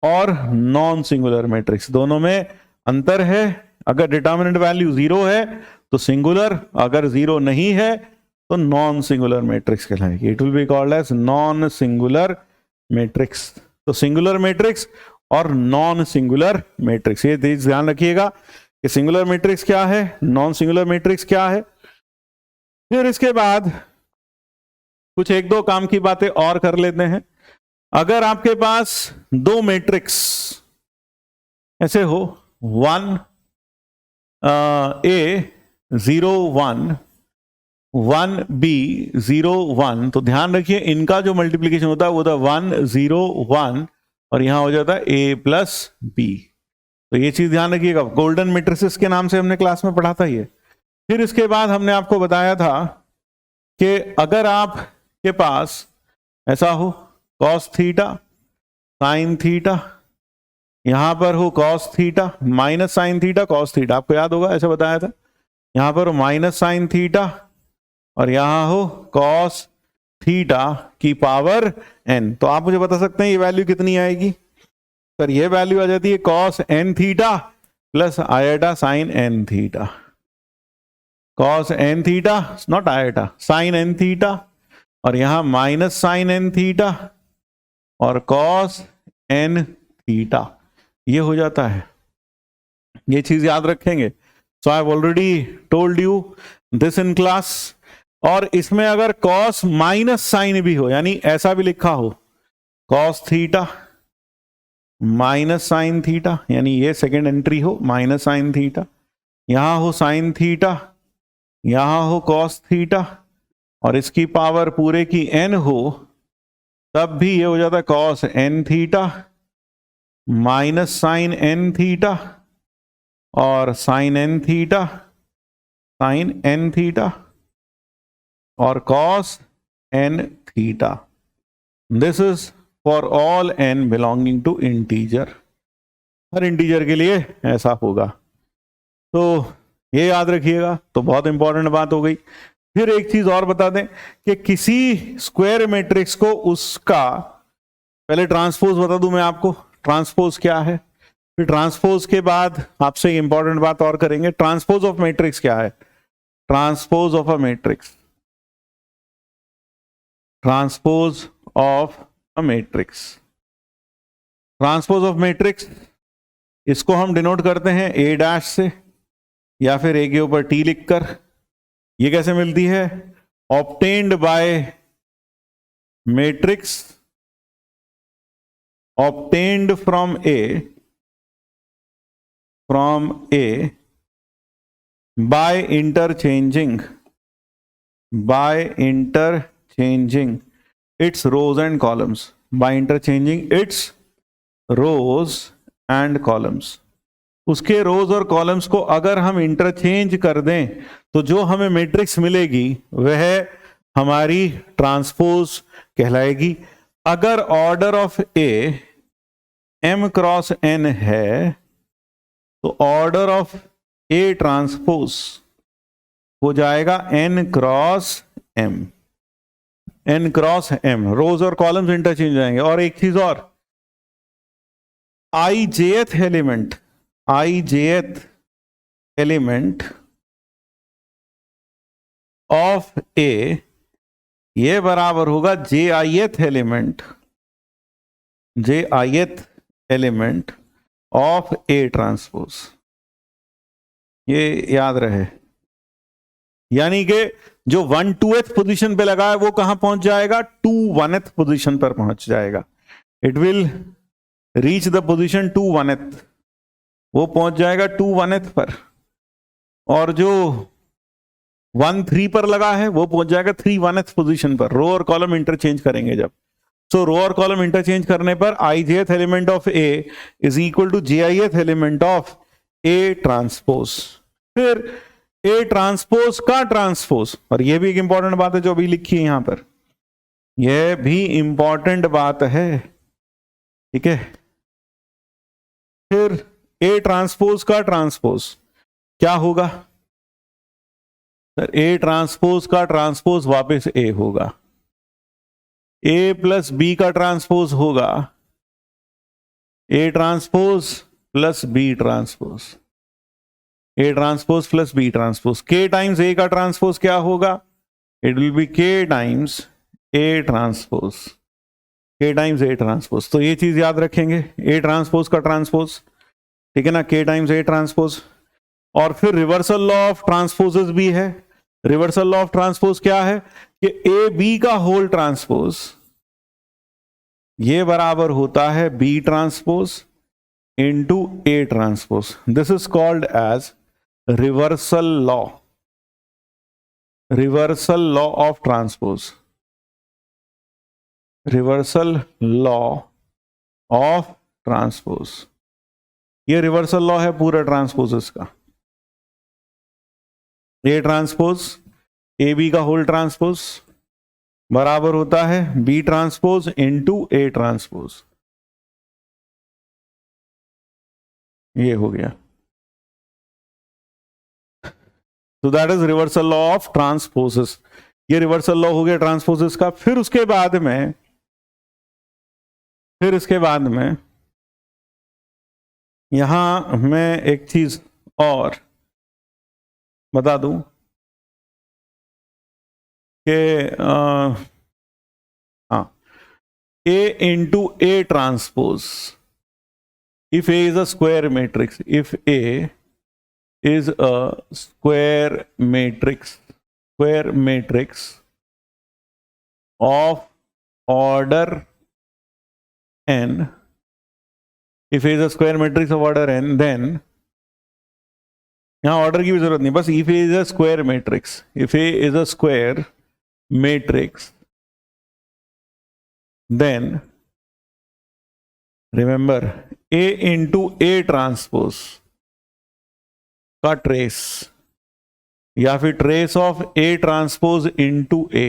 और नॉन सिंगुलर मैट्रिक्स दोनों में अंतर है. अगर डिटर्मिनेंट वैल्यू 0 है तो सिंगुलर, अगर 0 नहीं है तो नॉन सिंगुलर मैट्रिक्स कहलाएगी. It will be called as non singular matrix. तो सिंगुलर मैट्रिक्स और नॉन सिंगुलर मैट्रिक्स, ये ध्यान रखिएगा कि सिंगुलर मैट्रिक्स क्या है, नॉन सिंगुलर मैट्रिक्स क्या है. फिर इसके बाद कुछ एक दो काम की बातें और कर लेते हैं. अगर आपके पास दो मैट्रिक्स ऐसे हो, 1 A 0 1, 1 B 0 1, तो ध्यान रखिए इनका जो मल्टीप्लीकेशन होता है वो होता है 1 0 1 और यहां हो जाता है A प्लस B. तो ये चीज ध्यान रखिएगा. गोल्डन मैट्रिसेस के नाम से हमने क्लास में पढ़ा था ये. फिर इसके बाद हमने आपको बताया था कि अगर आपके पास ऐसा हो cos थीटा sin थीटा, यहां पर हो cos theta minus sin theta cos theta, आपको याद होगा ऐसा बताया था. यहां पर हो माइनस sin थीटा और यहां हो cos थीटा की पावर n. तो आप मुझे बता सकते हैं ये वैल्यू कितनी आएगी? सर ये वैल्यू आ जाती है cos n theta plus iota sin n theta. cos n theta not iota, sin n theta और यहां माइनस sin n थीटा और cos n थीटा, ये हो जाता है. ये चीज याद रखेंगे. So I have already told you this in class. और इसमें अगर कॉस माइनस साइन भी हो, यानी ऐसा भी लिखा हो cos theta minus sine theta, यानी ये सेकेंड एंट्री हो माइनस साइन थीटा, यहां हो साइन थीटा, यहां हो कॉस थीटा, और इसकी पावर पूरे की n हो, तब भी ये हो जाता है cos n theta minus sine n theta और sine n theta sine n theta और cos n theta. This is for all n belonging to integer. हर इंटीजर के लिए ऐसा होगा, तो ये याद रखिएगा। तो बहुत इंपॉर्टेंट बात हो गई। फिर एक चीज और बता दें कि किसी स्क्वायर मैट्रिक्स को उसका, पहले ट्रांसपोज बता दूं मैं आपको, ट्रांसपोज क्या है, फिर ट्रांसपोज के बाद आपसे इंपॉर्टेंट बात और करेंगे। ट्रांसपोज ऑफ मैट्रिक्स क्या है? Transpose of a matrix, transpose of a matrix, transpose of matrix, इसको हम डिनोट करते हैं ए डैश से या फिर ए के ऊपर टी लिखकर। ये कैसे मिलती है? Obtained by matrix obtained from A by interchanging its rows and columns, by interchanging its rows and columns। उसके रोज और कॉलम्स को अगर हम इंटरचेंज कर दें तो जो हमें मैट्रिक्स मिलेगी वह हमारी ट्रांसपोज कहलाएगी। अगर order of A m cross n है तो ऑर्डर ऑफ ए ट्रांसपोज हो जाएगा n cross m, n cross m, रोज और कॉलम्स इंटरचेंज हो जाएंगे। और एक चीज और, ijth एलिमेंट ऑफ ए ये बराबर होगा jith element of A transpose. ये याद रहे, यानी कि जो 1/2th पोजीशन पे लगा है वो कहां पहुंच जाएगा? 2/1th पोजीशन पर पहुंच जाएगा। It will reach the position 2/1th, वो पहुंच जाएगा 2/1th पर। और जो 1/3 पर लगा है वो पहुंच जाएगा 3/1th पोजीशन पर। रो और कॉलम इंटरचेंज करेंगे जब, सो रो और कॉलम इंटरचेंज करने पर ijth element of A is equal to jith element of A transpose. फिर ए ट्रांसपोज का ट्रांसपोज, और यह भी एक इंपॉर्टेंट बात है जो अभी लिखी है यहां पर, यह भी इंपॉर्टेंट बात है, ठीक है। फिर ए ट्रांसपोज का ट्रांसपोज क्या होगा? सर ए ट्रांसपोज का ट्रांसपोज वापस ए होगा, ए प्लस बी का ट्रांसपोज होगा A transpose plus B transpose, A transpose plus B transpose. K times A का ट्रांसपोज क्या होगा? It will be K times A transpose, K times A transpose. तो ये चीज याद रखेंगे, ए ट्रांसपोज का ट्रांसपोज, ठीक है ना, के टाइम्स ए ट्रांसपोज। और फिर रिवर्सल लॉ ऑफ ट्रांसपोजेस भी है। रिवर्सल लॉ ऑफ ट्रांसपोज क्या है कि ए बी का होल ट्रांसपोज ये बराबर होता है B transpose into A transpose. This is called as reversal law of transpose, reversal law of transpose। ये रिवर्सल लॉ है पूरा ट्रांसपोजेस का। ए ट्रांसपोज ए बी का होल ट्रांसपोज बराबर होता है B transpose into A transpose. ये हो गया। तो that is reversal law of transposes. ये रिवर्सल लॉ हो गया ट्रांसपोजेस का। फिर उसके बाद में यहां मैं एक चीज और बता दूं कि A into A transpose, if A is a square matrix, if A is a square matrix of order n. If A is a square matrix of order n, then यहां ऑर्डर की भी जरूरत नहीं, बस if A is a square matrix, if A is a square matrix, then remember A into A transpose का trace या फिर trace of A transpose into A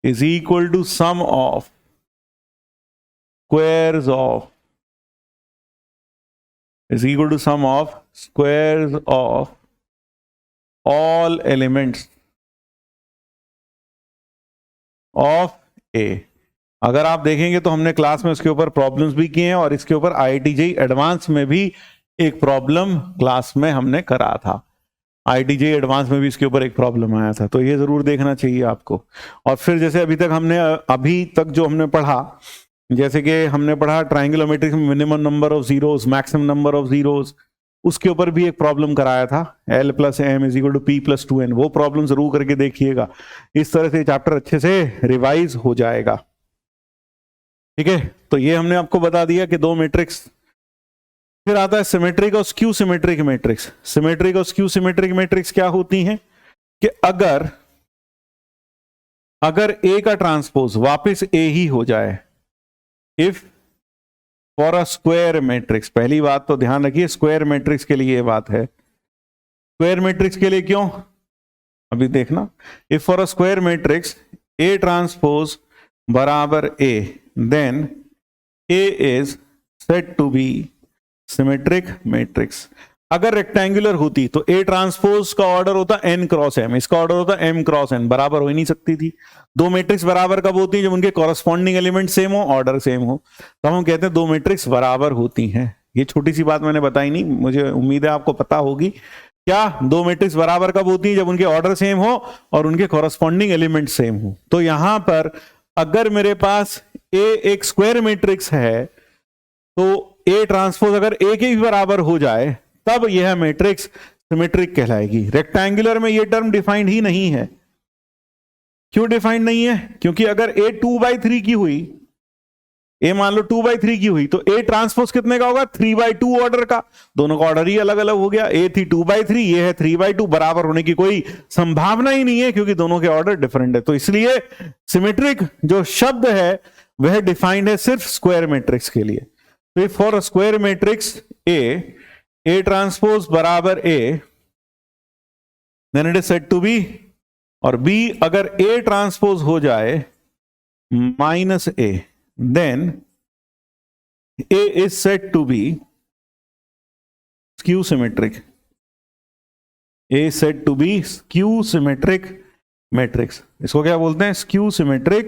is equal to sum of squares of all elements of A. अगर आप देखेंगे तो हमने class में इसके ऊपर प्रॉब्लम्स भी किए हैं और इसके ऊपर IIT JEE एडवांस में भी एक प्रॉब्लम क्लास में हमने करा था। IIT JEE एडवांस में भी इसके ऊपर एक प्रॉब्लम आया था, तो ये जरूर देखना चाहिए आपको। और फिर जैसे अभी तक जो हमने पढ़ा, जैसे कि हमने पढ़ा ट्रायंगुलर मैट्रिक्स में minimum number of zeros, maximum number of zeros, उसके ऊपर भी एक प्रॉब्लम कराया था, L + M = P + 2n। वो प्रॉब्लम जरूर करके देखिएगा, इस तरह से चैप्टर अच्छे से रिवाइज हो जाएगा। ठीक है, तो ये हमने आपको बता दिया कि दो मैट्रिक्स। फिर आता है सिमेट्रिक और स्क्यू सिमेट्रिक मैट्रिक्स। सिमेट्रिक और स्क्यू सिमेट्रिक मैट्रिक्स क्या होती हैं कि अगर A का ट्रांसपोज वापस A ही हो जाए, if for a square matrix, पहली बात तो ध्यान रखिए स्क्वायर मैट्रिक्स के लिए ये बात है। स्क्वायर मैट्रिक्स के लिए क्यों, अभी देखना। If for a square matrix A transpose बराबर A, then A is said to be symmetric matrix. अगर रेक्टेंगुलर होती तो A ट्रांसपोज का ऑर्डर होता n क्रॉस m, इसका ऑर्डर होता m क्रॉस n, बराबर हो ही नहीं सकती थी। दो मैट्रिक्स बराबर कब होती है, जब उनके कॉरस्पॉन्डिंग एलिमेंट सेम हो, ऑर्डर सेम हो, तो हम कहते हैं दो मैट्रिक्स बराबर होती हैं। ये छोटी सी बात मैंने बताई नहीं, मुझे उम्मीद है आपको पता होगी। क्या दो मैट्रिक्स बराबर कब होती है, जब उनके ऑर्डर सेम हो और उनके कॉरस्पॉन्डिंग एलिमेंट सेम हो। तो यहां पर अगर मेरे पास A एक स्क्वायर मैट्रिक्स है, तो A ट्रांसपोज अगर A के भी बराबर हो जाए तब यह मैट्रिक्स सिमेट्रिक कहलाएगी। रेक्टेंगुलर में यह टर्म डिफाइंड ही नहीं है। क्यों डिफाइंड नहीं है, क्योंकि अगर A 2/3 की हुई, A मान लो 2/3 की हुई, तो A ट्रांसपोज कितने का होगा, 3/2 ऑर्डर का। दोनों का ऑर्डर ही अलग अलग हो गया, A थी 2/3, ये है 3/2, बराबर होने की कोई संभावना ही नहीं है क्योंकि दोनों के ऑर्डर डिफरेंट है। तो इसलिए सिमेट्रिक जो शब्द है वह डिफाइंड है सिर्फ स्क्वायर मैट्रिक्स के लिए। तो for a square matrix A transpose बराबर A, then it is said to be, और B अगर A ट्रांसपोज हो जाए -A, then A is said to be skew symmetric. A is said to be skew symmetric matrix. इसको क्या बोलते हैं, skew symmetric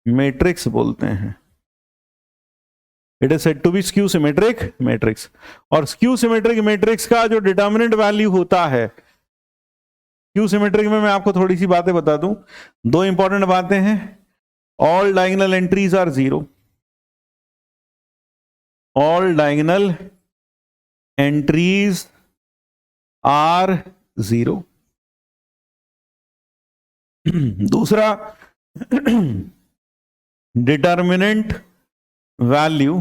matrix बोलते हैं। It is said to be skew symmetric matrix. और skew symmetric matrix का जो determinant value होता है, skew symmetric में मैं आपको थोड़ी सी बातें बता दूं। दो इंपॉर्टेंट बातें हैं, all diagonal entries are 0. All diagonal entries are 0. दूसरा, determinant value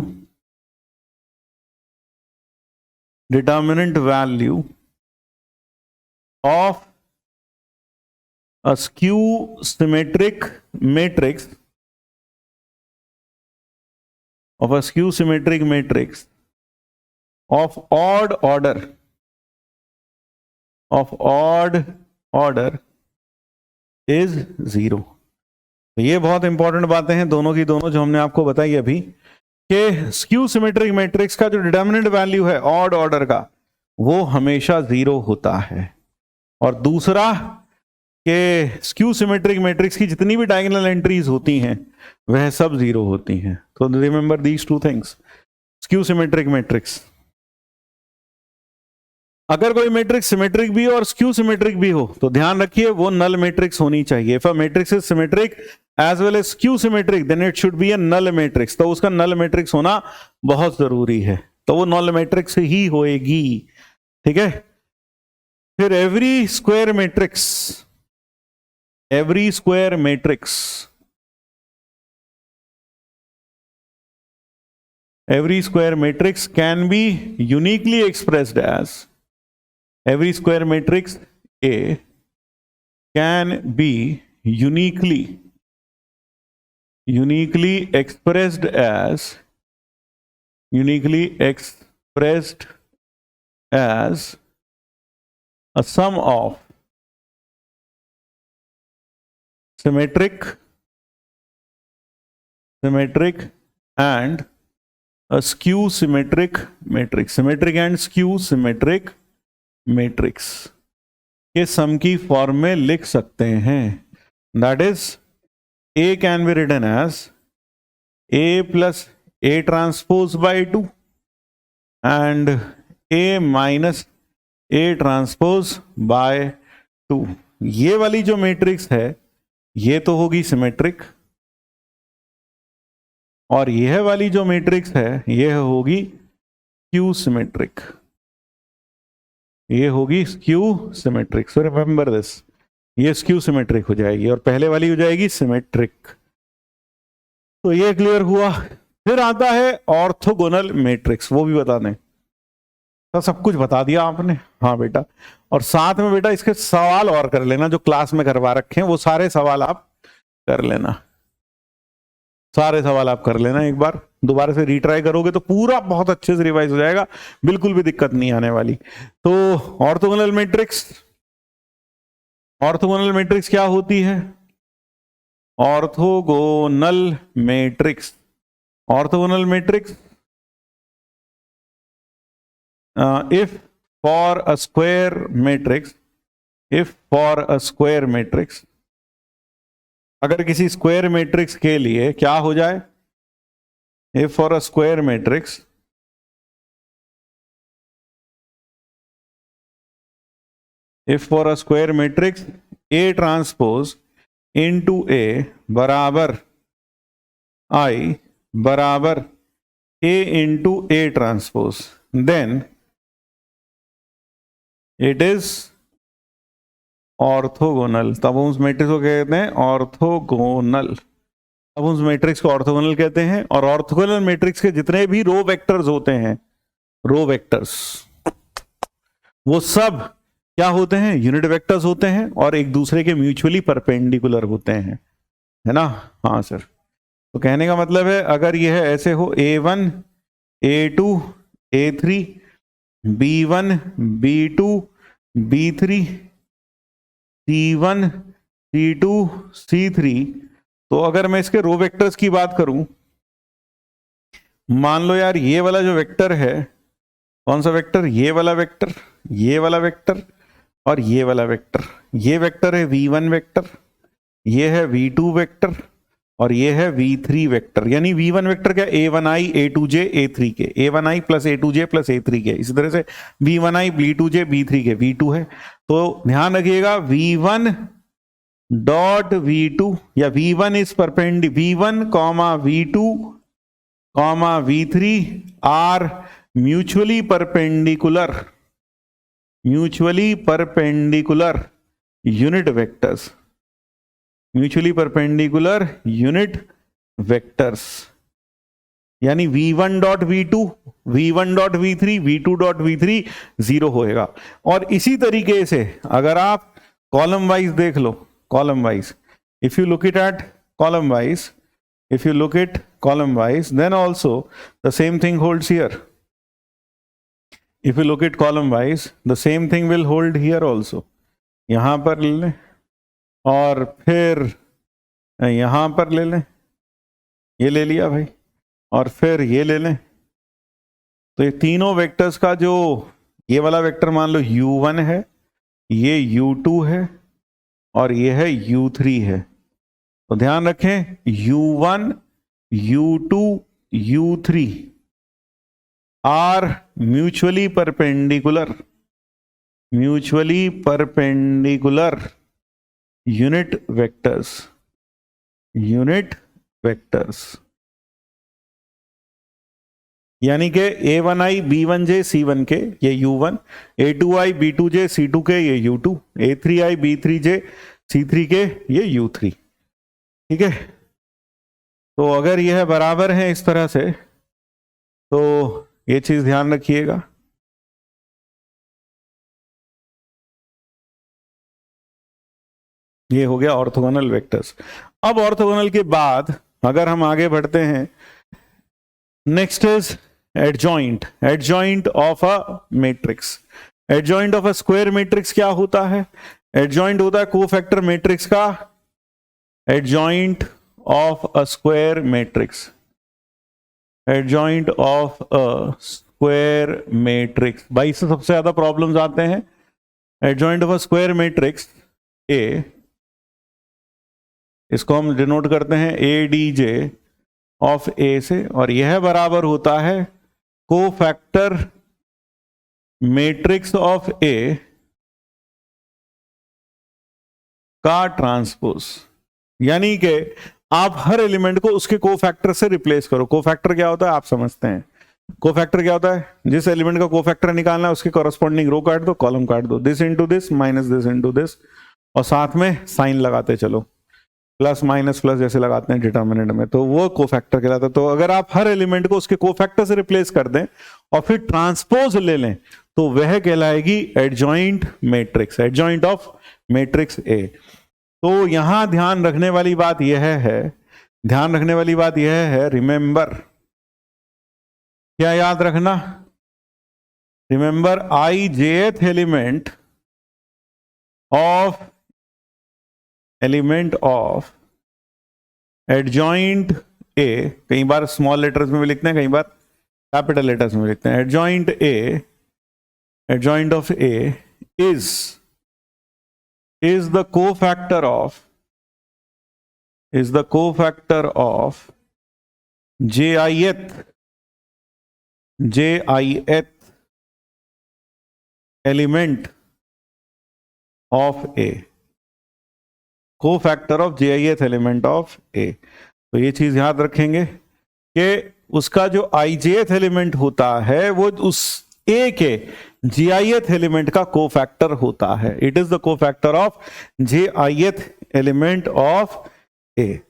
of a skew symmetric matrix of odd order is 0. तो ये बहुत इंपॉर्टेंट बातें हैं दोनों की दोनों जो हमने आपको बताई अभी, कि स्क्यू सिमेट्रिक मैट्रिक्स का जो डिटर्मिनेंट वैल्यू है ऑड ऑर्डर का, वो हमेशा 0 होता है। और दूसरा कि स्क्यू सिमेट्रिक मैट्रिक्स की जितनी भी डायगोनल एंट्रीज होती हैं वह सब 0 होती हैं। तो remember these two things. Skew symmetric matrix, अगर कोई मैट्रिक्स सिमेट्रिक भी हो और स्क्यू सिमेट्रिक भी हो तो ध्यान रखिए वो नल मैट्रिक्स होनी चाहिए। If a matrix is symmetric as well as skew symmetric, then it should be a null matrix. तो उसका नल मैट्रिक्स होना बहुत जरूरी है, तो वो नल मैट्रिक्स ही होएगी। ठीक है। फिर every square matrix can be uniquely expressed as, every square matrix A can be uniquely expressed as a sum of symmetric and a skew symmetric matrix, symmetric and skew symmetric matrix के सम की form में लिख सकते हैं। That is A can be written as A plus A transpose by 2 and A minus A transpose by 2। ये वाली जो matrix है ये तो होगी सिमेट्रिक, और यह वाली जो मैट्रिक्स है यह होगी स्क्यू सिमेट्रिक, ये होगी skew symmetric. So remember this, ये स्क्यू सिमेट्रिक हो जाएगी और पहले वाली हो जाएगी सिमेट्रिक। तो ये क्लियर हुआ। फिर आता है ऑर्थोगोनल मैट्रिक्स, वो भी बता दें। तो सब कुछ बता दिया आपने, हाँ बेटा। और साथ में बेटा इसके सवाल और कर लेना, जो क्लास में करवा रखे हैं वो सारे सवाल आप कर लेना, सारे सवाल आप कर लेना। एक बार दोबारा से रीट्राई करोगे तो पूरा बहुत अच्छे से रिवाइज हो जाएगा, बिल्कुल भी दिक्कत नहीं आने वाली। तो ऑर्थोगोनल मैट्रिक्स क्या होती है? Orthogonal matrix if for a square matrix, अगर किसी स्क्वायर मैट्रिक्स के लिए क्या हो जाए, if for a square matrix A transpose into A बराबर I बराबर A into A transpose, then it is orthogonal. तब उस मैट्रिक्स को कहते हैं ऑर्थोगोनल, अब उस मैट्रिक्स को ऑर्थोगोनल कहते हैं। और ऑर्थोगोनल मैट्रिक्स के जितने भी रो वेक्टर्स होते हैं, रो वेक्टर्स, वो सब क्या होते हैं? यूनिट वेक्टर्स होते हैं और एक दूसरे के म्यूचुअली परपेंडिकुलर होते हैं, है ना? हाँ सर। तो कहने का मतलब है अगर यह ऐसे हो A1 A2 A3 B1 B2 B3 C1 C2 C3, तो अगर मैं इसके रो वेक्टर्स की बात करूं, मान लो यार ये वाला जो वेक्टर है, कौन सा वेक्टर? ये वाला वेक्टर, ये वाला वेक्टर और ये वाला वेक्टर। ये वेक्टर है V1 वेक्टर, ये है V2 वेक्टर और ये है V3 वेक्टर। यानी V1 वेक्टर क्या? A1i A2j A3 के, A1i plus A2j plus A3 के। इसी तरह से V1i B2j B3 के V2 है। तो ध्यान रखिएगा V1 डॉट V2 या V1 is V1 comma V2 comma V3 are mutually perpendicular unit vectors, यानी V1 dot V2 V1 dot V3 V2 dot V3 zero होएगा। और इसी तरीके से अगर आप कॉलम वाइज देख लो, column wise, if you look at column wise then also the same thing holds here. If you look at column wise, the same thing will hold here also. यहां पर ले लें और फिर यहां पर ले लें, ये ले लिया भाई, और फिर ये ले लें। तो ये तीनों वेक्टर्स का जो ये वाला वेक्टर मान लो U1 है, ये U2 है और ये है U3 है। तो ध्यान रखें U1 U2 U3 are mutually perpendicular unit vectors. यानी कि A1i B1j C1k ये U1, A2i B2j C2k ये U2, A3i B3j C3k ये U3। ठीक है, तो अगर यह बराबर है इस तरह से तो ये चीज ध्यान रखिएगा। ये हो गया ऑर्थोगोनल वेक्टर्स। अब ऑर्थोगोनल के बाद अगर हम आगे बढ़ते हैं, next is adjoint. Adjoint of a matrix. Adjoint of a square matrix क्या होता है? एडजॉइंट होता है कोफैक्टर मैट्रिक्स का। Adjoint of a square matrix, adjoint of a square matrix. भाई इससे सबसे ज्यादा प्रॉब्लम्स आते हैं। Adjoint of a square matrix ए, इसको हम डिनोट करते हैं ए डी जे ऑफ ए से, और यह बराबर होता है कोफैक्टर मैट्रिक्स ऑफ ए का ट्रांसपोज। यानी कि आप हर एलिमेंट को उसके कोफैक्टर से रिप्लेस करो। कोफैक्टर क्या होता है आप समझते हैं। कोफैक्टर क्या होता है? जिस एलिमेंट का कोफैक्टर निकालना है उसके कॉरस्पॉन्डिंग रो काट दो, कॉलम काट दो, this into this minus this into this, और साथ में साइन लगाते चलो, प्लस माइनस प्लस जैसे लगाते हैं डिटर्मिनेंट में, तो वो कोफैक्टर कहलाता है। तो अगर आप हर एलिमेंट को उसके कोफैक्टर से रिप्लेस कर दें और फिर ट्रांसपोज ले लें तो वह कहलाएगी adjoint matrix, adjoint of matrix A. तो यहां ध्यान रखने वाली बात यह है, ध्यान रखने वाली बात यह है, रिमेंबर, क्या याद रखना? रिमेंबर आई जेथ एलिमेंट ऑफ एडजॉइंट ए, कई बार स्मॉल लेटर्स में भी लिखते हैं, कई बार कैपिटल लेटर्स में लिखते हैं। Adjoint A, adjoint of A is the cofactor of jith element of A, cofactor of jith element of A। तो ये चीज याद रखेंगे कि उसका जो ijth एलिमेंट होता है वो उस ए के जीआईएथ एलिमेंट का कोफैक्टर होता है। It is the cofactor of ijth element of A.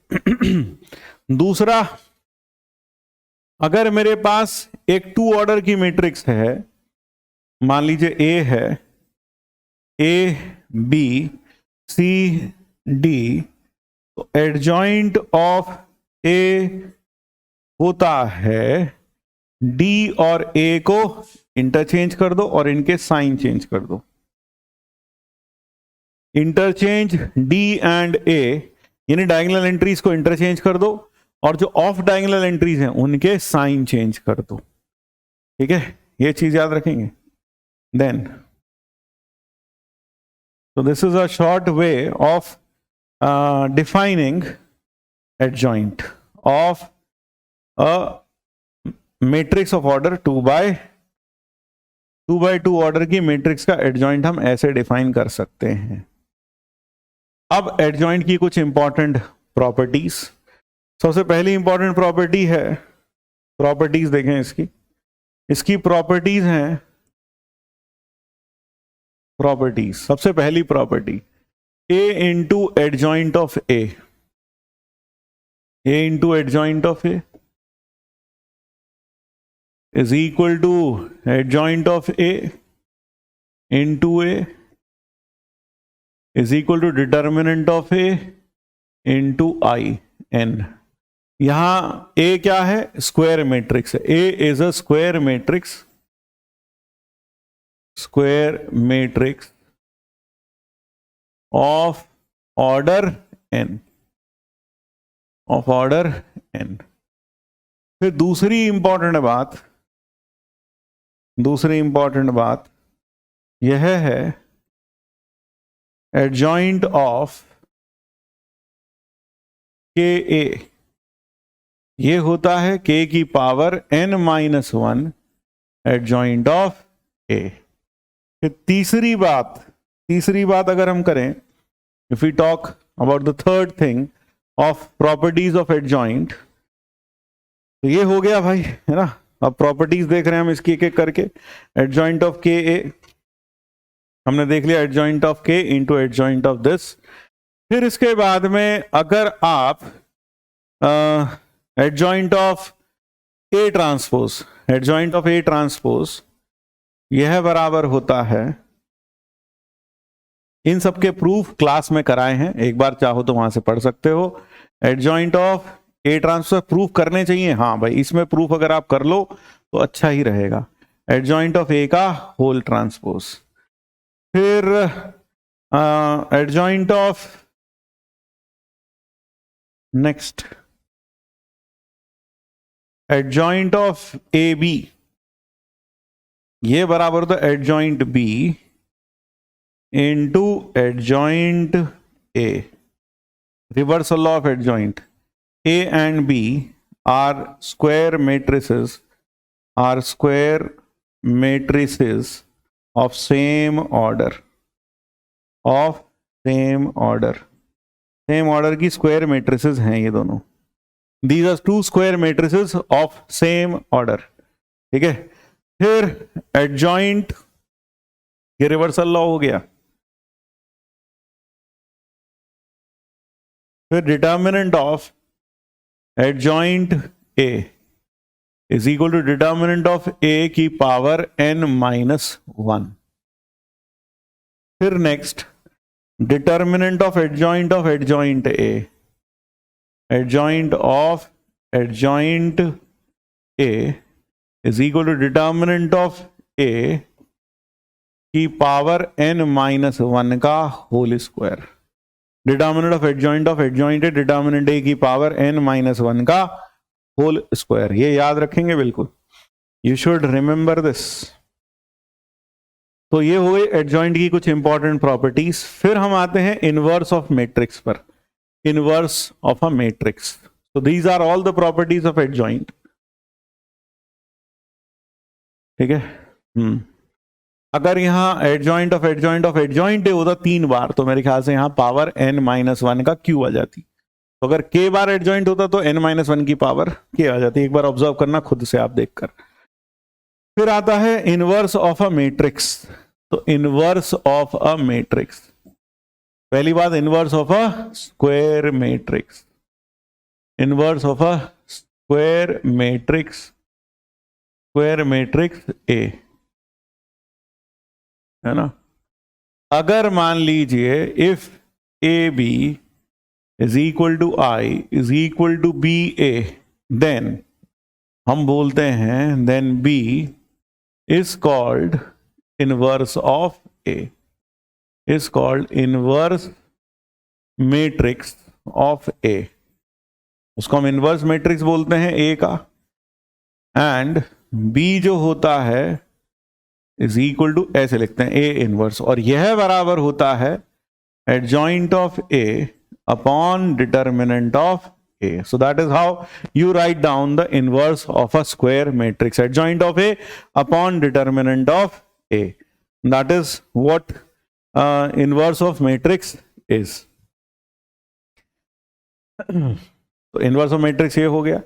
दूसरा, अगर मेरे पास एक 2 ऑर्डर की मैट्रिक्स है, मान लीजिए ए है, ए बी सी डी, तो एडजॉइंट ऑफ ए होता है डी और ए को इंटरचेंज कर दो और इनके साइन चेंज कर दो। इंटरचेंज डी एंड ए, यानी डायगोनल एंट्रीज को इंटरचेंज कर दो और जो ऑफ डायगोनल एंट्रीज हैं उनके साइन चेंज कर दो। ठीक है, ये चीज याद रखेंगे। Then so this is a short way of defining adjoint of a matrix of order 2 by 2 order की मैट्रिक्स का एडजॉइंट हम ऐसे डिफाइन कर सकते हैं। अब एडजॉइंट की कुछ इंपॉर्टेंट प्रॉपर्टीज। सबसे पहली इंपॉर्टेंट प्रॉपर्टी है, प्रॉपर्टीज देखें इसकी प्रॉपर्टीज हैं, प्रॉपर्टीज। सबसे पहली property, A into adjoint of A, A into adjoint of A is equal to adjoint of A into A is equal to determinant of A into I n। यहां A क्या है? Square matrix है। A is a square matrix, square matrix of order n, of order n। फिर दूसरी important बात यह है, adjoint of के ए, ये होता है k की power n-1 adjoint of A. फिर तीसरी बात अगर हम करें, if we talk about the third thing of properties of adjoint, तो ये हो गया भाई, है ना, अब प्रॉपर्टीज देख रहे हैं हम इसकी एक एक करके। एडजॉइंट ऑफ के ए हमने देख लिया, एडजॉइंट ऑफ के इंटू एडजॉइंट ऑफ दिस। फिर इसके बाद में अगर आप adjoint of A transpose, adjoint of A transpose यह बराबर होता है, इन सबके प्रूफ क्लास में कराए हैं, एक बार चाहो तो वहां से पढ़ सकते हो। Adjoint of A transpose proof करने चाहिए, हाँ भाई इसमें प्रूफ अगर आप कर लो तो अच्छा ही रहेगा। एडजॉइंट ऑफ ए का होल ट्रांसपोज, फिर adjoint of next adjoint of A B, ये बराबर होता है adjoint B into adjoint A. Reversal of adjoint, A and B are square matrices of same order, same order की square matrices हैं ये दोनों। These are two square matrices of same order, ठीक है। फिर adjoint, ये रिवर्सल लॉ हो गया। फिर determinant of adjoint A is equal to determinant of A की पावर n-1। फिर next determinant of adjoint A, adjoint of adjoint A is equal to determinant of A की पावर n-1 का whole square. Determinant of adjoint A, determinant A की power n-1 का whole square, ये याद रखेंगे बिल्कुल, you should remember this. तो ये हो गई एडजॉइंट की कुछ इंपॉर्टेंट प्रॉपर्टीज। फिर हम आते हैं इनवर्स ऑफ मैट्रिक्स पर, inverse of a matrix. So these are all the properties of adjoint, ठीक है। अगर यहाँ एडजॉइंट ऑफ एडजॉइंट होता 3 बार तो मेरे ख्याल से यहाँ पावर n-1 का q आ जाती। तो अगर k बार एडजॉइंट होता तो n-1 की पावर k आ जाती। एक बार ऑब्जर्व करना खुद से आप देखकर। फिर आता है इनवर्स ऑफ अ मैट्रिक्स। तो इनवर्स ऑफ अ मैट्रिक्स, पहली बात inverse of a square matrix, inverse of a square matrix A, है ना। अगर मान लीजिए if A B is equal to I is equal to B A, then हम बोलते हैं then B is called inverse of A, is called inverse matrix of A. उसको हम इनवर्स मैट्रिक्स बोलते हैं ए का। एंड बी जो होता है इज इक्वल टू, ऐसे लिखते हैं ए इनवर्स, और यह बराबर होता है adjoint of A upon determinant of A. So that is how you write down the inverse of a square matrix, adjoint of A upon determinant of A. That is what inverse of matrix is. तो inverse of matrix ये हो गया।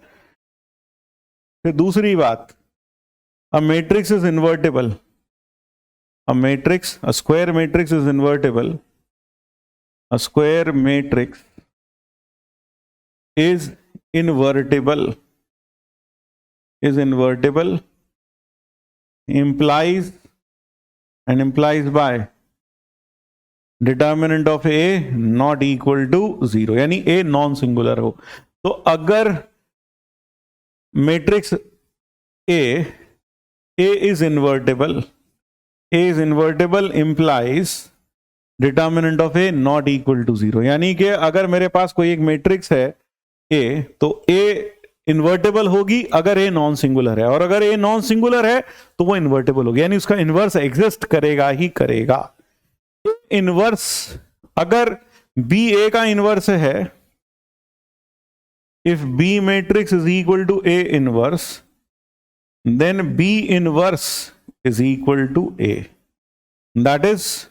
फिर दूसरी बात, अ matrix is invertible, a matrix, a square matrix is invertible, a square matrix is invertible implies by determinant of a not equal to 0, यानी a non singular हो। तो अगर matrix A is invertible, implies determinant of A not equal to 0, यानी कि अगर मेरे पास कोई एक मैट्रिक्स है A, तो A इन्वर्टेबल होगी अगर A नॉन सिंगुलर है, और अगर A नॉन सिंगुलर है तो वो इन्वर्टेबल होगी, यानी उसका इनवर्स एग्जिस्ट करेगा ही करेगा। इनवर्स, अगर B A का इनवर्स है, if B matrix is equal to A inverse, then B inverse is equal to A. That is,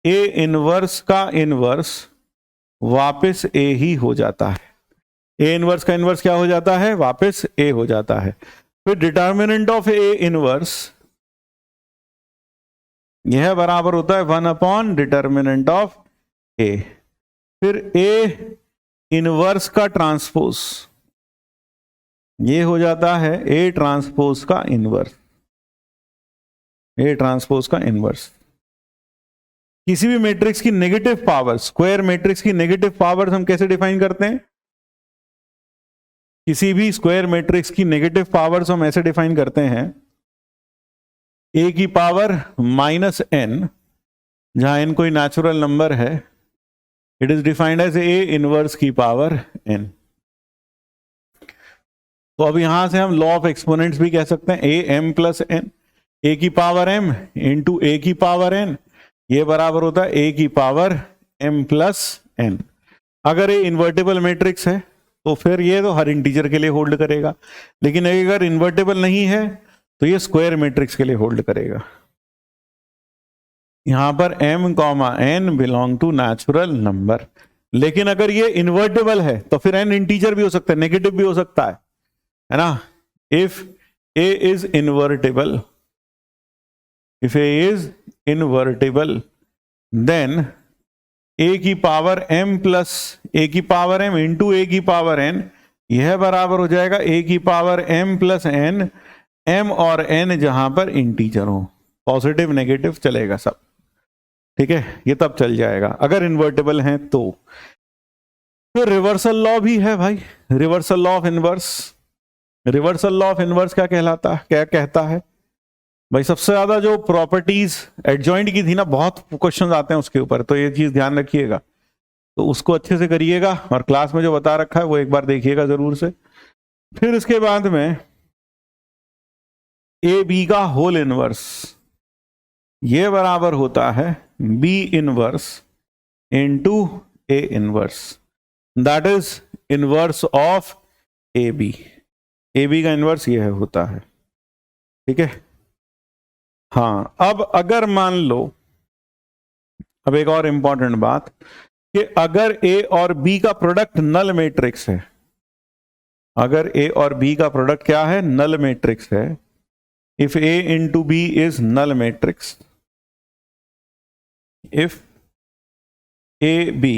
A inverse का इनवर्स वापस A ही हो जाता है। A इनवर्स का इनवर्स क्या हो जाता है? वापस A हो जाता है। फिर डिटर्मिनेंट ऑफ ए इनवर्स, यह बराबर होता है 1 अपॉन डिटर्मिनेंट ऑफ ए। फिर ए इनवर्स का ट्रांसपोज, ये हो जाता है ए ट्रांसपोज का इनवर्स, ए ट्रांसपोज का इनवर्स। किसी भी मैट्रिक्स की नेगेटिव पावर, स्क्वायर मैट्रिक्स की नेगेटिव पावर्स हम कैसे डिफाइन करते हैं? किसी भी स्क्वायर मैट्रिक्स की नेगेटिव पावर्स हम ऐसे डिफाइन करते हैं, ए की पावर माइनस एन, जहां एन कोई नेचुरल नंबर है, it is defined as A inverse की पावर एन। तो अब यहां से हम लॉ ऑफ एक्सपोनेंट्स भी कह सकते हैं, ए एम प्लस एन, ए की पावर एम इंटू ए की पावर एन, ये बराबर होता है ए की पावर एम प्लस एन। अगर ये इन्वर्टेबल मैट्रिक्स है तो फिर ये तो हर इंटीजर के लिए होल्ड करेगा, लेकिन अगर इन्वर्टेबल नहीं है तो ये स्क्वायर मैट्रिक्स के लिए होल्ड करेगा। यहां पर m comma n belong to natural number. लेकिन अगर ये इन्वर्टेबल है तो फिर n इंटीजर भी हो सकता है, नेगेटिव भी हो सकता है ना। If a is invertible, if a is invertible, then a की पावर m प्लस a की पावर m इंटू a की पावर n, यह बराबर हो जाएगा a की power m plus n, m और n जहां पर इंटीजर हो, पॉजिटिव नेगेटिव चलेगा सब, ठीक है, ये तब चल जाएगा अगर इन्वर्टेबल हैं तो। फिर रिवर्सल लॉ भी है भाई, reversal law of inverse. Reversal law of inverse क्या कहलाता है, क्या कहता है भाई? सबसे ज्यादा जो प्रॉपर्टीज एडजॉइंट की थी ना, बहुत क्वेश्चंस आते हैं उसके ऊपर, तो ये चीज ध्यान रखिएगा, तो उसको अच्छे से करिएगा और क्लास में जो बता रखा है वो एक बार देखिएगा जरूर से। फिर इसके बाद में ए बी का होल इनवर्स, ये बराबर होता है B inverse into A inverse, that is inverse of A B. A B का इनवर्स ये होता है, ठीक है। हाँ, अब अगर मान लो, अब एक और इंपॉर्टेंट बात कि अगर ए और बी का प्रोडक्ट नल मैट्रिक्स है, अगर ए और बी का प्रोडक्ट क्या है, नल मैट्रिक्स है, if A into B is null matrix, if A B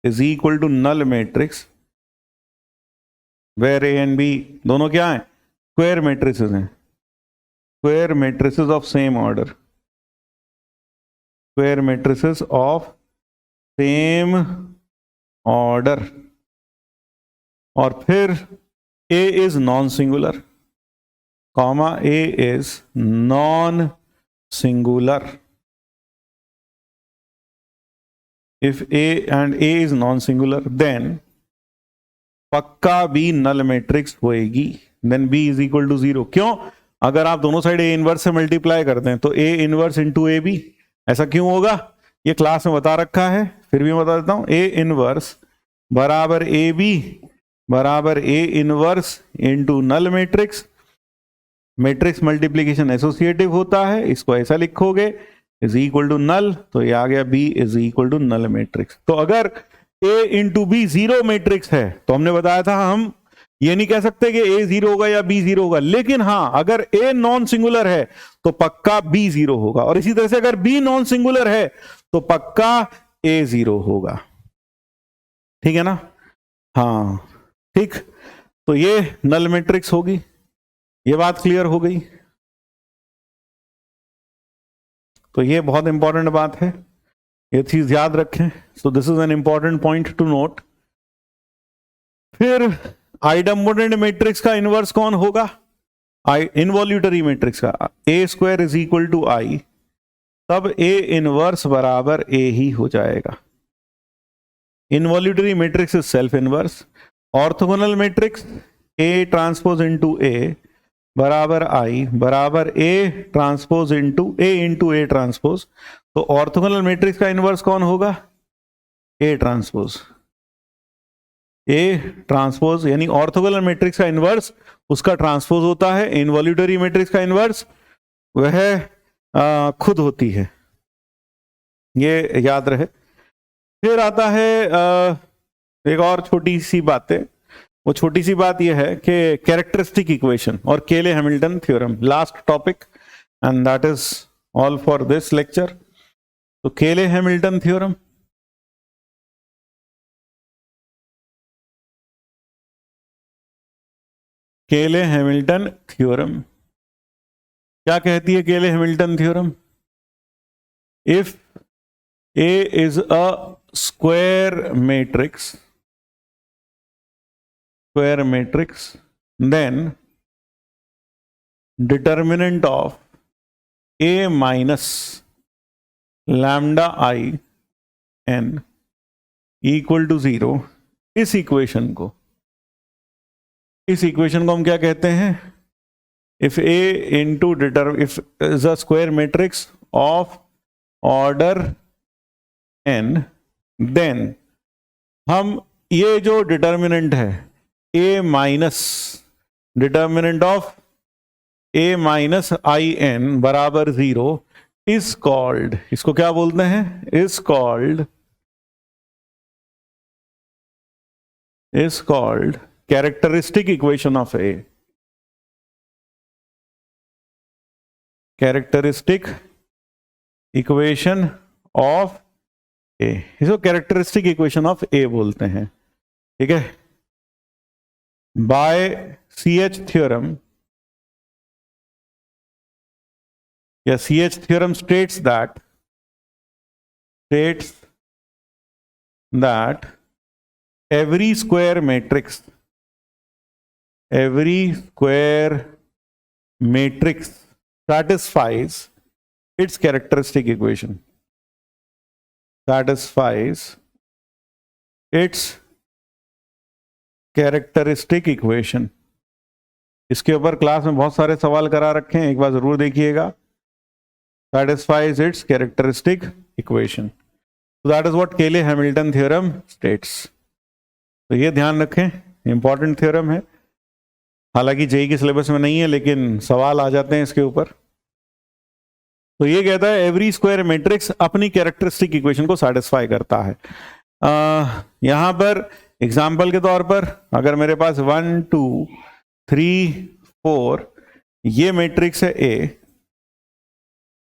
is equal to null matrix where A and B दोनों क्या हैं, स्क्वायर मैट्रिसेस हैं, square matrices of same order, square matrices of same order, और फिर A is non singular, comma A is non singular. If A and A is non-singular, then पक्का B null matrix होएगी, then B is equal to 0। क्यों? अगर आप दोनों side A inverse से multiply करते हैं तो A inverse into A B, ऐसा क्यों होगा? ये क्लास में बता रखा है, फिर भी बता देता हूं, A इनवर्स बराबर ए बी बराबर A inverse into null matrix. Matrix multiplication associative होता है, इसको ऐसा लिखोगे इज इक्वल टू नल, तो ये आ गया B is equal to null matrix. तो अगर A into B zero matrix है तो हमने बताया था हम ये नहीं कह सकते कि ए जीरो होगा या बी जीरो होगा, लेकिन हां अगर ए नॉन सिंगुलर है तो पक्का बी जीरो होगा, और इसी तरह से अगर बी नॉन सिंगुलर है तो पक्का ए जीरो होगा, ठीक है ना। हाँ ठीक, तो ये नल मैट्रिक्स होगी, ये बात क्लियर हो गई। तो ये बहुत इंपॉर्टेंट बात है, ये चीज याद रखें। सो this is an important point to note. फिर आइडम्पोटेंट मैट्रिक्स का इनवर्स कौन होगा? इनवॉल्यूटरी मैट्रिक्स का A square is equal to I, तब ए इनवर्स बराबर ए ही हो जाएगा। Involutory matrix is self inverse. Orthogonal matrix A transpose into A बराबर आई बराबर A transpose into A transpose. तो ऑर्थोगोनल मैट्रिक्स का इनवर्स कौन होगा? A transpose. ए ट्रांसपोज यानी ऑर्थोगोनल मैट्रिक्स का इनवर्स उसका ट्रांसपोज होता है, इनवॉल्यूटरी मैट्रिक्स का इनवर्स वह खुद होती है, ये याद रहे। फिर आता है एक और छोटी सी बातें वो छोटी सी बात यह है कि कैरेक्टरिस्टिक इक्वेशन और केले Hamilton theorem, last topic, and that is all for this lecture. तो केले हैमिल्टन थ्योरम, केले हैमिल्टन थ्योरम क्या कहती है? केले Hamilton theorem, if A is a square matrix, then determinant of A minus lambda I n equal to 0, इस equation को हम क्या कहते हैं? If A into if is a square matrix of order n, then हम ये जो determinant है a minus determinant of a minus I N बराबर 0 इज कॉल्ड, इसको क्या बोलते हैं? Is called characteristic equation of a, characteristic equation of A, इसको कैरेक्टरिस्टिक इक्वेशन ऑफ ए बोलते हैं। ठीक है, बाय CH थ्योरम, या CH theorem states that every square matrix satisfies its characteristic equation, इसके ऊपर क्लास में बहुत सारे सवाल करा रखे हैं, एक बार जरूर देखिएगा। satisfies its characteristic equation, so that is what केले हैमिल्टन थ्योरम states। तो ये ध्यान रखें, इंपॉर्टेंट थ्योरम है, हालांकि जेई के सिलेबस में नहीं है लेकिन सवाल आ जाते हैं इसके ऊपर। तो ये कहता है एवरी स्क्वायर मैट्रिक्स अपनी कैरेक्टरिस्टिक इक्वेशन को सेटिस्फाई करता है। यहां पर एग्जांपल के तौर पर अगर मेरे पास 1 2 3 4 ये मैट्रिक्स है ए,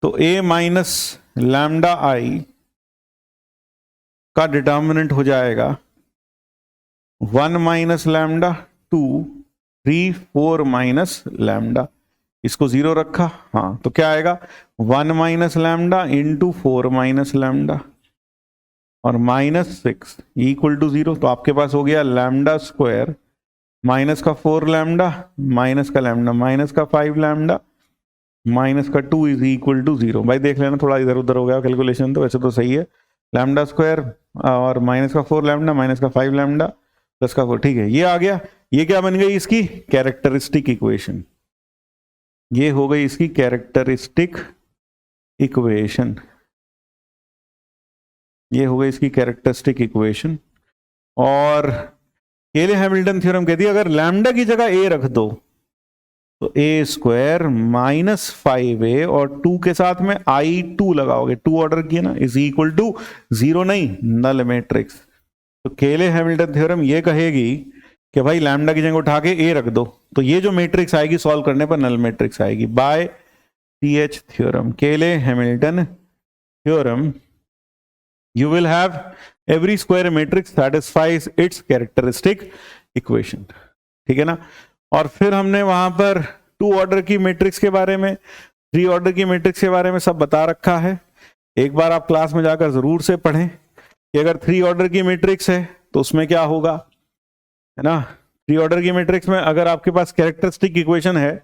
तो ए माइनस लैम्डा आई का डिटर्मिनेंट हो जाएगा 1 माइनस लैम्डा 2 3 4 माइनस लैम्डा, इसको 0 रखा, हाँ, तो क्या आएगा 1 minus lambda into 4 minus lambda और -6 इक्वल टू 0। तो आपके पास हो गया लैम्डा स्क्वायर माइनस का 4 लैम्डा माइनस का लैम्डा माइनस का 5 लैम्डा माइनस का 2 इज इक्वल टू 0। भाई देख लेना, थोड़ा इधर उधर हो गया कैलकुलेशन, तो वैसे तो सही है। लैम्डा स्क्वायर और माइनस का 4 लैम्डा माइनस का 5 लैम्डा प्लस का 4, ठीक है, ये आ गया। ये क्या बन गई? इसकी कैरेक्टरिस्टिक इक्वेशन, ये हो गई इसकी कैरेक्टरिस्टिक इक्वेशन, ये हो गई इसकी कैरेक्टरिस्टिक इक्वेशन। और केले हैमिल्टन थ्योरम कहती है अगर लैम्डा की जगह ए रख दो तो ए स्क्वायर माइनस 5a और 2 के साथ में i2 लगाओगे, 2 ऑर्डर किया ना, इज इक्वल टू 0 नहीं, नल मैट्रिक्स। तो केले हैमिल्टन थ्योरम ये कहेगी कि भाई लैम्डा की जगह उठा के ए रख दो, तो ये जो मैट्रिक्स आएगी सॉल्व करने पर नल मैट्रिक्स आएगी। बाय CH थ्योरम, केले Hamilton theorem, you will have every square matrix satisfies its characteristic equation, ठीक है ना। और फिर हमने वहां पर 2 ऑर्डर की मैट्रिक्स के बारे में, 3 ऑर्डर की मैट्रिक्स के बारे में सब बता रखा है। एक बार आप क्लास में जाकर जरूर से पढ़ें कि अगर 3 ऑर्डर की मैट्रिक्स है तो उसमें क्या होगा, है ना। 3 ऑर्डर की मैट्रिक्स में अगर आपके पास कैरेक्टरिस्टिक इक्वेशन है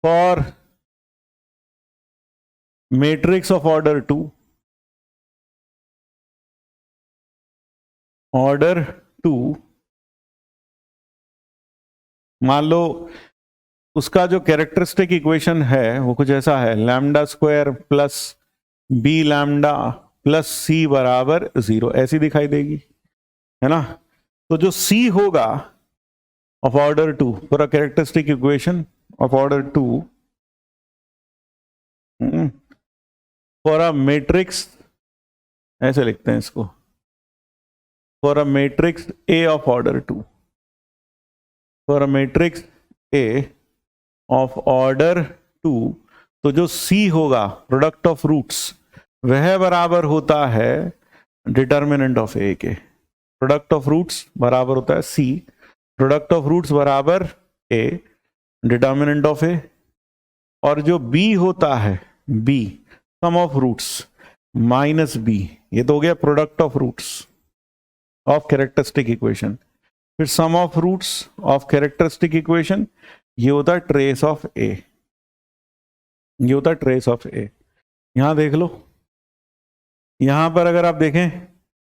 for matrix of order 2, order 2, मान लो उसका जो कैरेक्टरिस्टिक इक्वेशन है वो कुछ ऐसा है, lambda square plus B lambda plus C बराबर 0, ऐसी दिखाई देगी, है ना। तो जो सी होगा of order 2 for a characteristic equation of order 2 for a matrix, ऐसे लिखते हैं इसको, for a matrix A of order 2. For a matrix A of order 2, तो जो C होगा प्रोडक्ट ऑफ रूट्स वह बराबर होता है डिटर्मिनेंट ऑफ A के। प्रोडक्ट ऑफ रूट्स बराबर होता है C, प्रोडक्ट ऑफ रूट्स बराबर A, डिटर्मिनेंट ऑफ A। और जो B होता है B, sum of roots minus B, ये तो हो गया product of roots of characteristic equation. फिर sum of roots of characteristic equation, ये होता है ट्रेस ऑफ ए, ये होता है ट्रेस ऑफ ए। यहां देख लो, यहां पर अगर आप देखें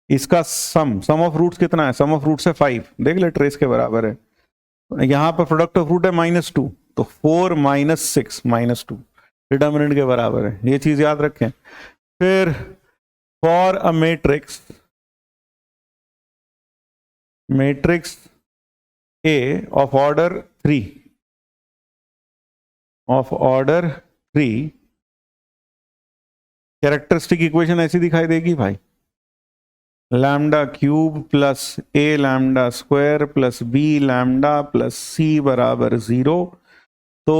इसका सम ऑफ रूट्स कितना है, सम ऑफ रूट्स है 5, देख ले ट्रेस के बराबर है। यहां पर प्रोडक्ट ऑफ रूट है -2, तो 4 - 6 -2 डिटर्मिनेंट के बराबर है, ये चीज याद रखें। फिर for a matrix A of order 3, characteristic equation ऐसी दिखाई देगी भाई, lambda cube plus A lambda square plus B lambda plus C बराबर 0। तो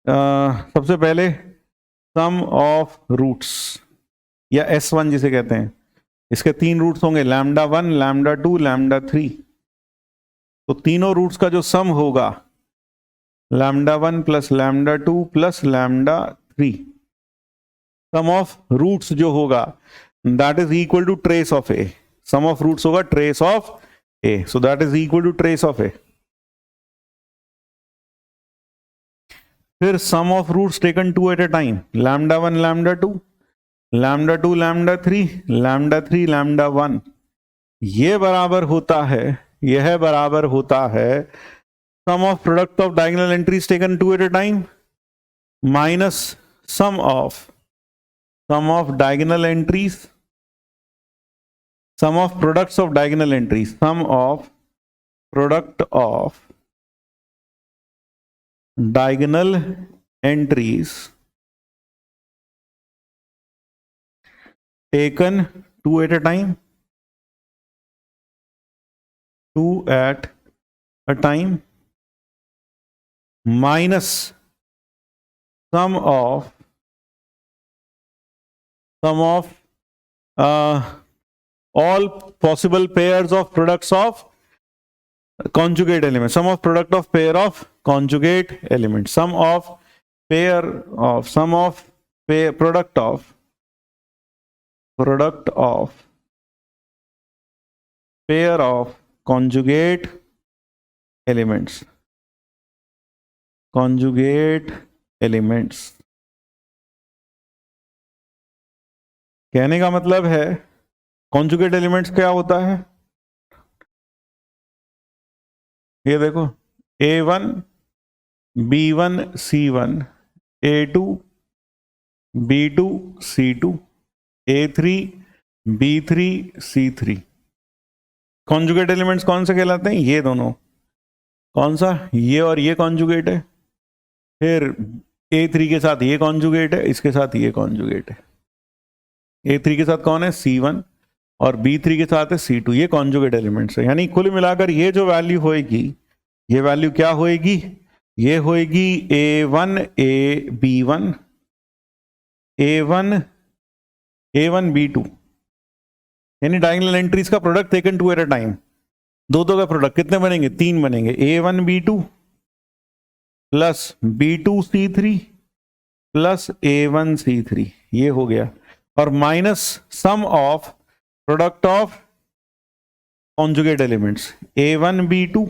सबसे पहले सम ऑफ रूट्स या S1 जिसे कहते हैं, इसके 3 रूट्स होंगे, लैम्डा 1 लैम्डा 2 लैम्डा 3। तो तीनों रूट्स का जो सम होगा लैम्डा 1 प्लस लैम्डा 2 प्लस लैम्डा 3, सम ऑफ रूट्स जो होगा that is equal to trace of A. Sum of roots होगा trace of A, so that is equal to trace of A. फिर sum of roots taken 2 at a time, lambda 1 lambda 2 lambda 2 lambda 3 lambda 3 lambda 1, ये बराबर होता है, यह बराबर होता है sum of product of diagonal entries taken 2 at a time minus sum of diagonal entries, sum of products of diagonal entries, sum of product of diagonal entries taken 2 at a time, 2 at a time minus sum of all possible pairs of products of conjugate elements, sum of product of pair of conjugate elements, product of pair of conjugate elements, कहने का मतलब है conjugate elements क्या होता है, ये देखो A1 B1 C1 A2 B2 C2 A3 B3 C3। Conjugate elements कौन से कहलाते हैं, ये दोनों, कौन सा, ये और ये कॉन्जुगेट है। फिर A3 के साथ ये कॉन्जुगेट है, इसके साथ ये कॉन्जुगेट है। A3 के साथ कौन है, C1, और B3 के साथ है C2, ये कॉन्जुगेट एलिमेंट्स है। यानी कुल मिलाकर ये जो वैल्यू होएगी, ये वैल्यू क्या होएगी, ये होएगी A1 A B1 A1 B2, यानी डायगोनल एंट्रीज का product taken 2 at a time. दो का प्रोडक्ट कितने बनेंगे, 3 बनेंगे, A1 B2 plus B2 C3 plus A1 C3, ये हो गया, और minus sum of product of conjugate elements A1 B2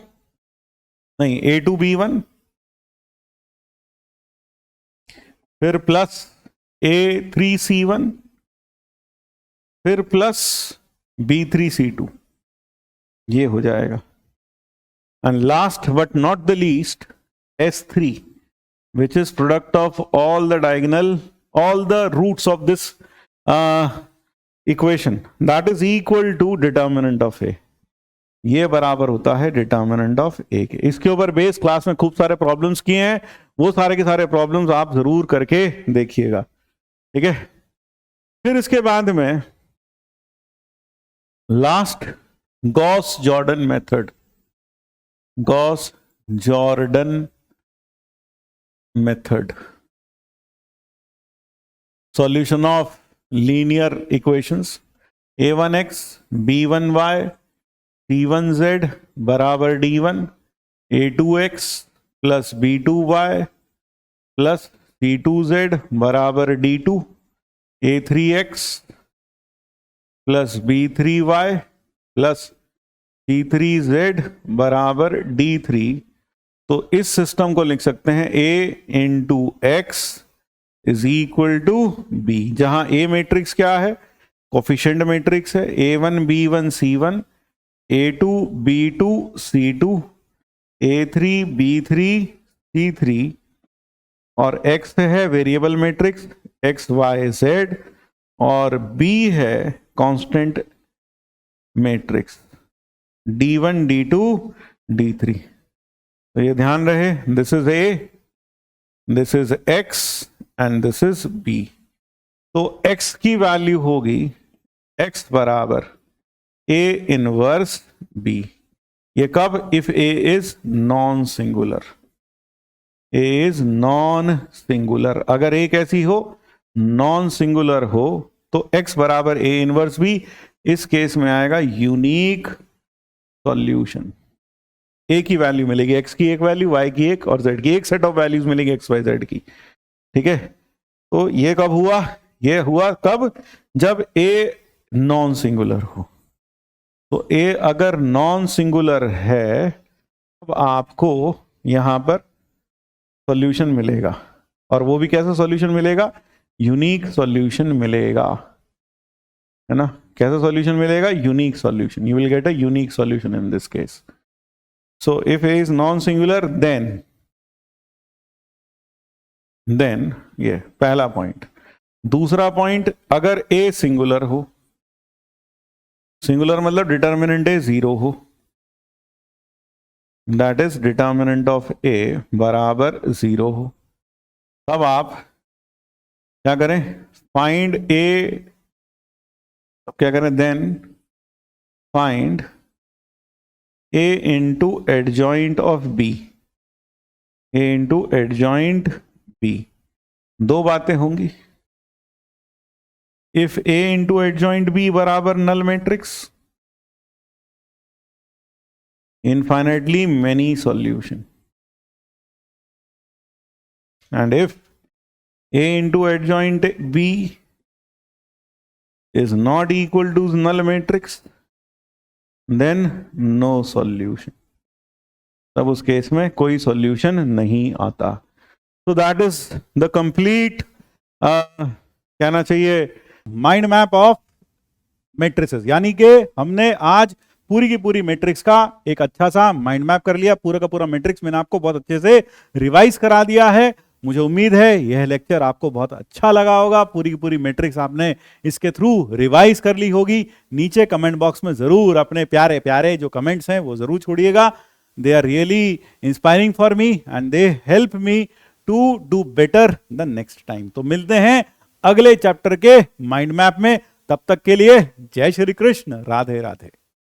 नहीं A2 B1, फिर प्लस A3 C1, फिर प्लस B3 C2, ये हो जाएगा। And last but not the least S3, which is product of all the roots of this equation, that is equal to determinant of A, ये बराबर होता है determinant of ए के। इसके ऊपर बेस क्लास में खूब सारे प्रॉब्लम्स किए हैं, वो सारे के सारे प्रॉब्लम्स आप जरूर करके देखिएगा, ठीक है। फिर इसके बाद में last, Gauss Jordan method, Gauss Jordan method, solution of linear equations a1x b1y c1z बराबर d1, a2x plus b2y plus c2z बराबर d2, a3x plus b3y plus c3z बराबर d3। तो इस सिस्टम को लिख सकते हैं a into X is equal to b, जहां a मैट्रिक्स क्या है, कोफिशिएंट मैट्रिक्स है, a1 b1 c1, a2 b2 c2, a3 b3 c3, और x है variable matrix x y z, और b है constant matrix d1 d2 d3। तो ये ध्यान रहे, this is a, this is x and this is b। तो x की वैल्यू होगी x बराबर a इनवर्स b। ये कब, if a is non singular, a is non singular. अगर a कैसी हो, नॉन सिंगुलर हो, तो x बराबर a इनवर्स b इस केस में आएगा यूनिक सॉल्यूशन। a की वैल्यू मिलेगी, x की एक वैल्यू, y की एक, और z की एक सेट ऑफ वैल्यूज मिलेगी x y z की। ठीक है, तो ये कब हुआ, ये हुआ कब, जब a नॉन सिंगुलर हो। तो a अगर नॉन सिंगुलर है, अब आपको यहां पर सॉल्यूशन मिलेगा, और वो भी कैसा सॉल्यूशन मिलेगा, यूनिक सॉल्यूशन मिलेगा, है ना। कैसा सॉल्यूशन मिलेगा, unique solution. You will get a unique solution in this case. So if a is non singular then ये पहला पॉइंट। दूसरा पॉइंट, अगर a सिंगुलर हो, सिंगुलर मतलब डिटर्मिनेंट a 0 हो, that is determinant of a बराबर 0 हो, तब आप क्या करें, फाइंड a, क्या करें, then find a into adjoint of b, a into adjoint b। दो बातें होंगी, if a into adjoint b बराबर null matrix, infinitely many solution, and if a into adjoint b is not equal to null matrix, then no solution, तब उस case में कोई solution नहीं आता। तो दैट इज द कंप्लीट, कहना चाहिए, माइंड मैप ऑफ मैट्रिसेस। यानी कि हमने आज पूरी की पूरी मैट्रिक्स का एक अच्छा सा माइंड मैप कर लिया। पूरा का पूरा मैट्रिक्स मैंने आपको बहुत अच्छे से रिवाइज करा दिया है। मुझे उम्मीद है यह लेक्चर आपको बहुत अच्छा लगा होगा। पूरी की पूरी मैट्रिक्स आपने इसके थ्रू रिवाइज कर ली होगी। नीचे कमेंट बॉक्स में जरूर अपने प्यारे प्यारे जो कमेंट्स हैं वो जरूर छोड़िएगा। They are really inspiring for me and they help me to do better the next time. तो मिलते हैं अगले चैप्टर के माइंड मैप में। तब तक के लिए जय श्री कृष्ण, राधे राधे।